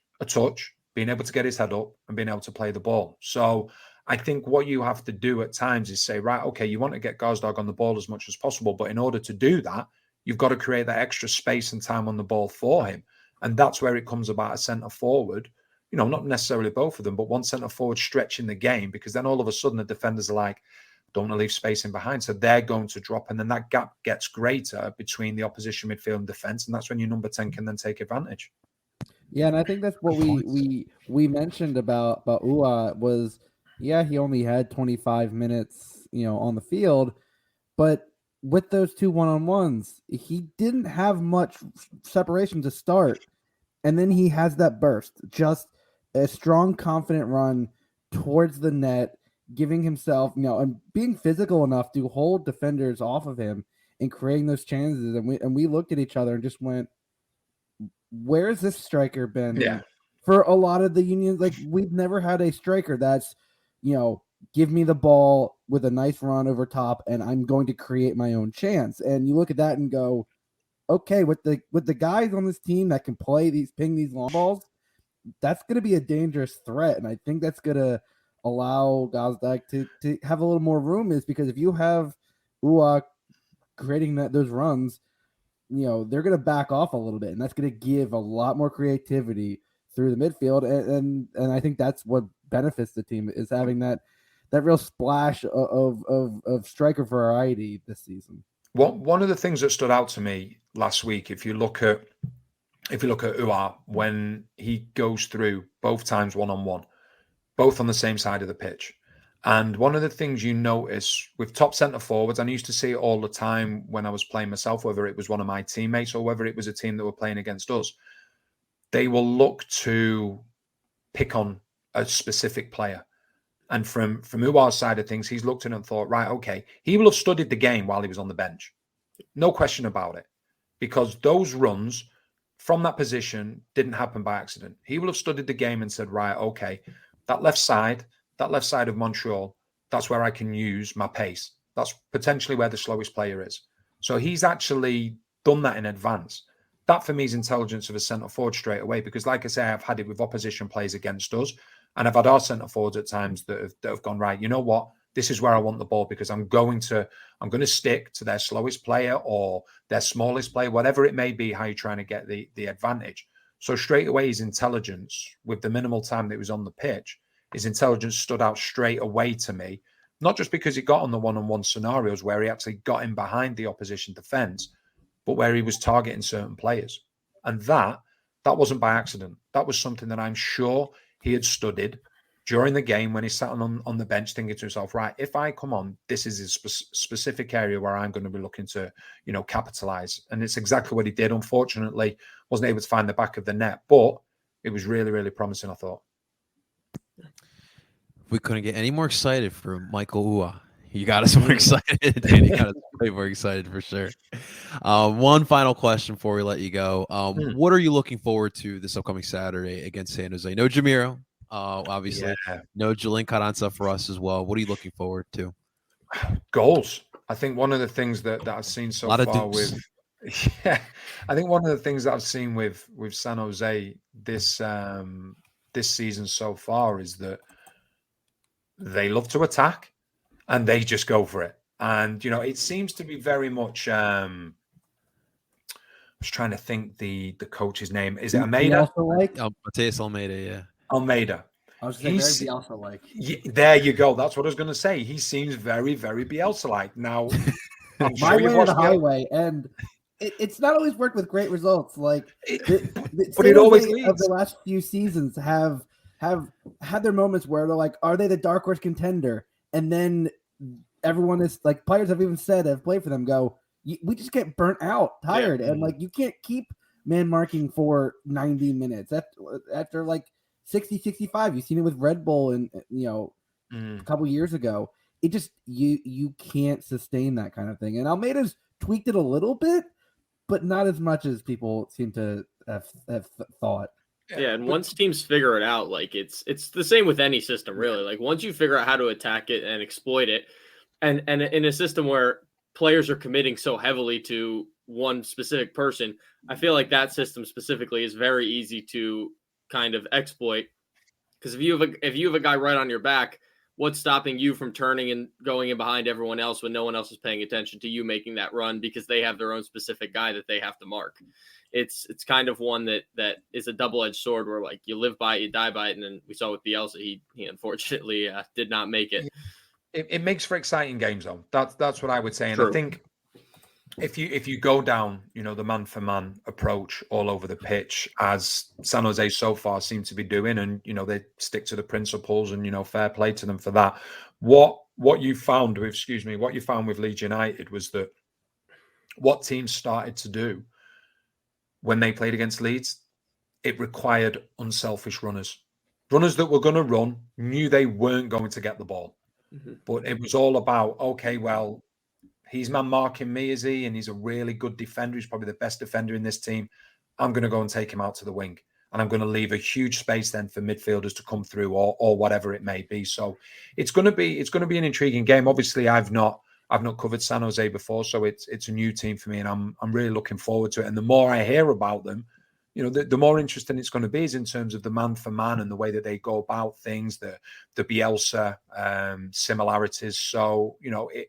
being able to get his head up and being able to play the ball. So I think what you have to do at times is say, right, okay, you want to get Gazdag on the ball as much as possible, but in order to do that, you've got to create that extra space and time on the ball for him. And that's where it comes about a centre forward, not necessarily both of them, but one centre forward stretching the game, because then all of a sudden the defenders are like, don't want to leave space in behind. So they're going to drop, and then that gap gets greater between the opposition midfield and defence. And that's when your number 10 can then take advantage. Yeah, and I think that's what we mentioned about Ua was Yeah, he only had 25 minutes, on the field, but with those two one-on-ones, he didn't have much separation to start. And then he has that burst, just a strong, confident run towards the net, giving himself, and being physical enough to hold defenders off of him and creating those chances. And we looked at each other and just went, where's this striker been? Yeah. For a lot of the Unions, like, we've never had a striker that's, give me the ball with a nice run over top and I'm going to create my own chance. And you look at that and go, okay, with the guys on this team that can ping these long balls, that's going to be a dangerous threat. And I think that's going to allow Gazdag to have a little more room, is because if you have Ua creating those runs, they're going to back off a little bit, and that's going to give a lot more creativity through the midfield. And I think that's what benefits the team, is having that real splash of striker variety this season. One of the things that stood out to me last week, if you look at Ua, when he goes through both times one-on-one, both on the same side of the pitch. And one of the things you notice with top centre forwards, and I used to see it all the time when I was playing myself, whether it was one of my teammates or whether it was a team that were playing against us, they will look to pick on a specific player. And from Uwa's side of things, he's looked at it and thought, right, okay, he will have studied the game while he was on the bench. No question about it. Because those runs from that position didn't happen by accident. He will have studied the game and said, right, okay, that left side of Montreal, that's where I can use my pace. That's potentially where the slowest player is. So he's actually done that in advance. That for me is intelligence of a centre forward straight away, because like I say, I've had it with opposition players against us, and I've had our centre forwards at times that have gone, right, you know what? This is where I want the ball, because I'm going to stick to their slowest player or their smallest player, whatever it may be, how you're trying to get the advantage. So straight away, his intelligence, with the minimal time that he was on the pitch, his intelligence stood out straight away to me, not just because he got on the one-on-one scenarios where he actually got in behind the opposition defence, but where he was targeting certain players. And that wasn't by accident. That was something that I'm sure he had studied during the game when he sat on the bench thinking to himself, right, if I come on, this is a specific area where I'm going to be looking to, capitalise. And it's exactly what he did. Unfortunately, wasn't able to find the back of the net, but it was really, really promising, I thought. We couldn't get any more excited for Michael Ua. You got us more excited. And you got us way more excited for sure. One final question before we let you go. What are you looking forward to this upcoming Saturday against San Jose? No Jamiro, obviously. Yeah. No Jalen Carranza for us as well. What are you looking forward to? Goals. I think one of the things that I've seen so far with... Yeah, I think one of the things that I've seen with San Jose this season so far is that they love to attack and they just go for it. And, it seems to be very much, I was trying to think the coach's name. Is it Almeida? Mateus Almeida, yeah. Almeida. I was saying very Bielsa-like. There you go. That's what I was going to say. He seems very, very Bielsa-like. Now, I'm my way or the highway, and it's not always worked with great results. Like, but it always leads. Of the last few seasons have had their moments where they're like, are they the dark horse contender? And then everyone is like, players have even said, have played for them, go, we just get burnt out, tired. Yeah. And like, you can't keep man marking for 90 minutes after like 60, 65. You've seen it with Red Bull and, a couple years ago. It just, you can't sustain that kind of thing. And Almeida's tweaked it a little bit, but not as much as people seem to have thought. Yeah, and once teams figure it out, like it's the same with any system, really. Like once you figure out how to attack it and exploit it, and in a system where players are committing so heavily to one specific person, I feel like that system specifically is very easy to kind of exploit. Because if you have a guy right on your back, what's stopping you from turning and going in behind everyone else when no one else is paying attention to you making that run because they have their own specific guy that they have to mark? It's kind of one that is a double-edged sword where like you live by it, you die by it. And then we saw with Bielsa, he unfortunately did not make it. It makes for exciting games though. That's what I would say. And True. I think if you go down, the man for man approach all over the pitch, as San Jose so far seem to be doing, and they stick to the principles, and fair play to them for that. What you found with Leeds United was that what teams started to do when they played against Leeds, it required unselfish runners that were going to run, knew they weren't going to get the ball, but it was all about, okay, well, he's man marking me, is he? And he's a really good defender. He's probably the best defender in this team. I'm going to go and take him out to the wing. And I'm going to leave a huge space then for midfielders to come through or whatever it may be. So it's going to be an intriguing game. Obviously, I've not covered San Jose before, so it's a new team for me, and I'm really looking forward to it. And the more I hear about them, the more interesting it's going to be is in terms of the man for man and the way that they go about things, the Bielsa similarities. So,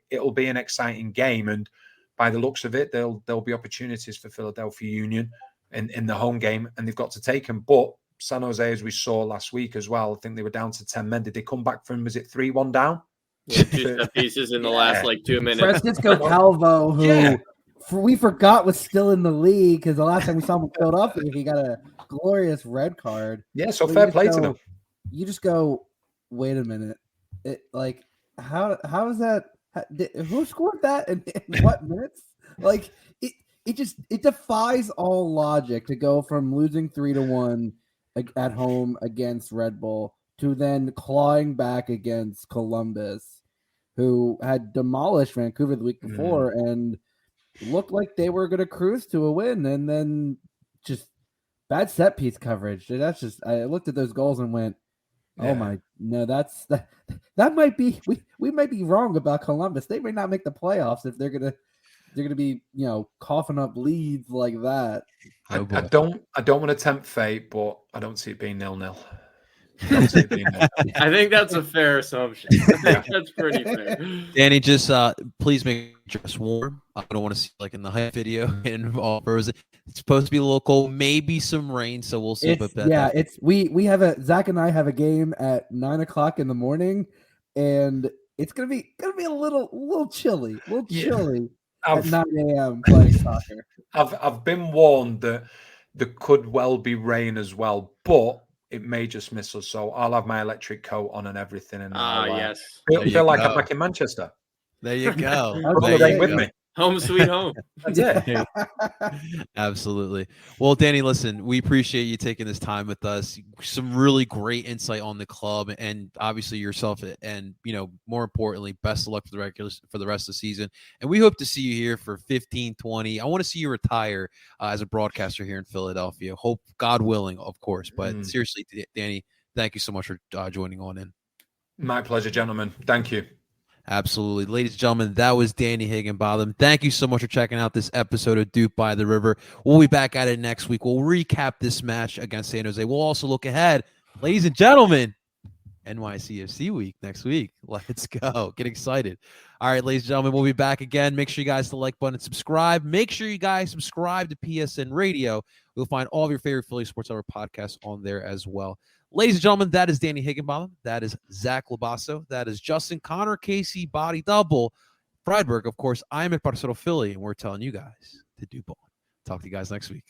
it'll be an exciting game. And by the looks of it, there'll be opportunities for Philadelphia Union in the home game, and they've got to take them. But San Jose, as we saw last week as well, I think they were down to 10 men. Did they come back from, was it 3-1 down? Yeah, 2 set pieces in the last 2 minutes. Francisco Calvo, who we forgot was still in the league because the last time we saw him in Philadelphia, he got a glorious red card. Yeah, so fair play to them. You just go, wait a minute. How is that? Who scored that in what minutes? It defies all logic to go from losing 3-1 at home against Red Bull to then clawing back against Columbus, who had demolished Vancouver the week before and looked like they were going to cruise to a win, and then just bad set piece coverage. That's just, I looked at those goals and went, oh my, no, that might be, we might be wrong about Columbus. They may not make the playoffs if they're going to be, coughing up leads like that. I don't want to tempt fate, but I don't see it being 0-0. I think that's a fair assumption. I think that's pretty fair. Danny, just please make your dress warm. I don't want to see like in the hype video and all frozen. It's supposed to be local, maybe some rain, so we'll see. We have Zach and I have a game at 9:00 in the morning, and it's gonna be a little chilly, at 9 a.m. playing soccer. I've been warned that there could well be rain as well, but it may just miss us. So I'll have my electric coat on and everything. And yes. Feel like I'm back in Manchester. There you go. With me. Home sweet home. Yeah. Absolutely. Well, Danny, listen, we appreciate you taking this time with us. Some really great insight on the club and obviously yourself, and more importantly, best of luck for the rest of the season. And we hope to see you here for 15, 20. I want to see you retire as a broadcaster here in Philadelphia. Hope, God willing, of course. But seriously, Danny, thank you so much for joining on in. My pleasure, gentlemen. Thank you. Absolutely. Ladies and gentlemen, that was Danny Higginbotham. Thank you so much for checking out this episode of DOOP by the River. We'll be back at it next week. We'll recap this match against San Jose. We'll also look ahead. Ladies and gentlemen, NYCFC week next week. Let's go. Get excited. All right, ladies and gentlemen, we'll be back again. Make sure you guys hit the like button and subscribe. Make sure you guys subscribe to PSN Radio. You'll find all of your favorite Philly Sports Hour podcasts on there as well. Ladies and gentlemen, that is Danny Higginbotham. That is Zach Labasso. That is Justin Connor Casey Body Double. Friedberg, of course, I'm at Parcero Philly, and we're telling you guys to do ball. Talk to you guys next week.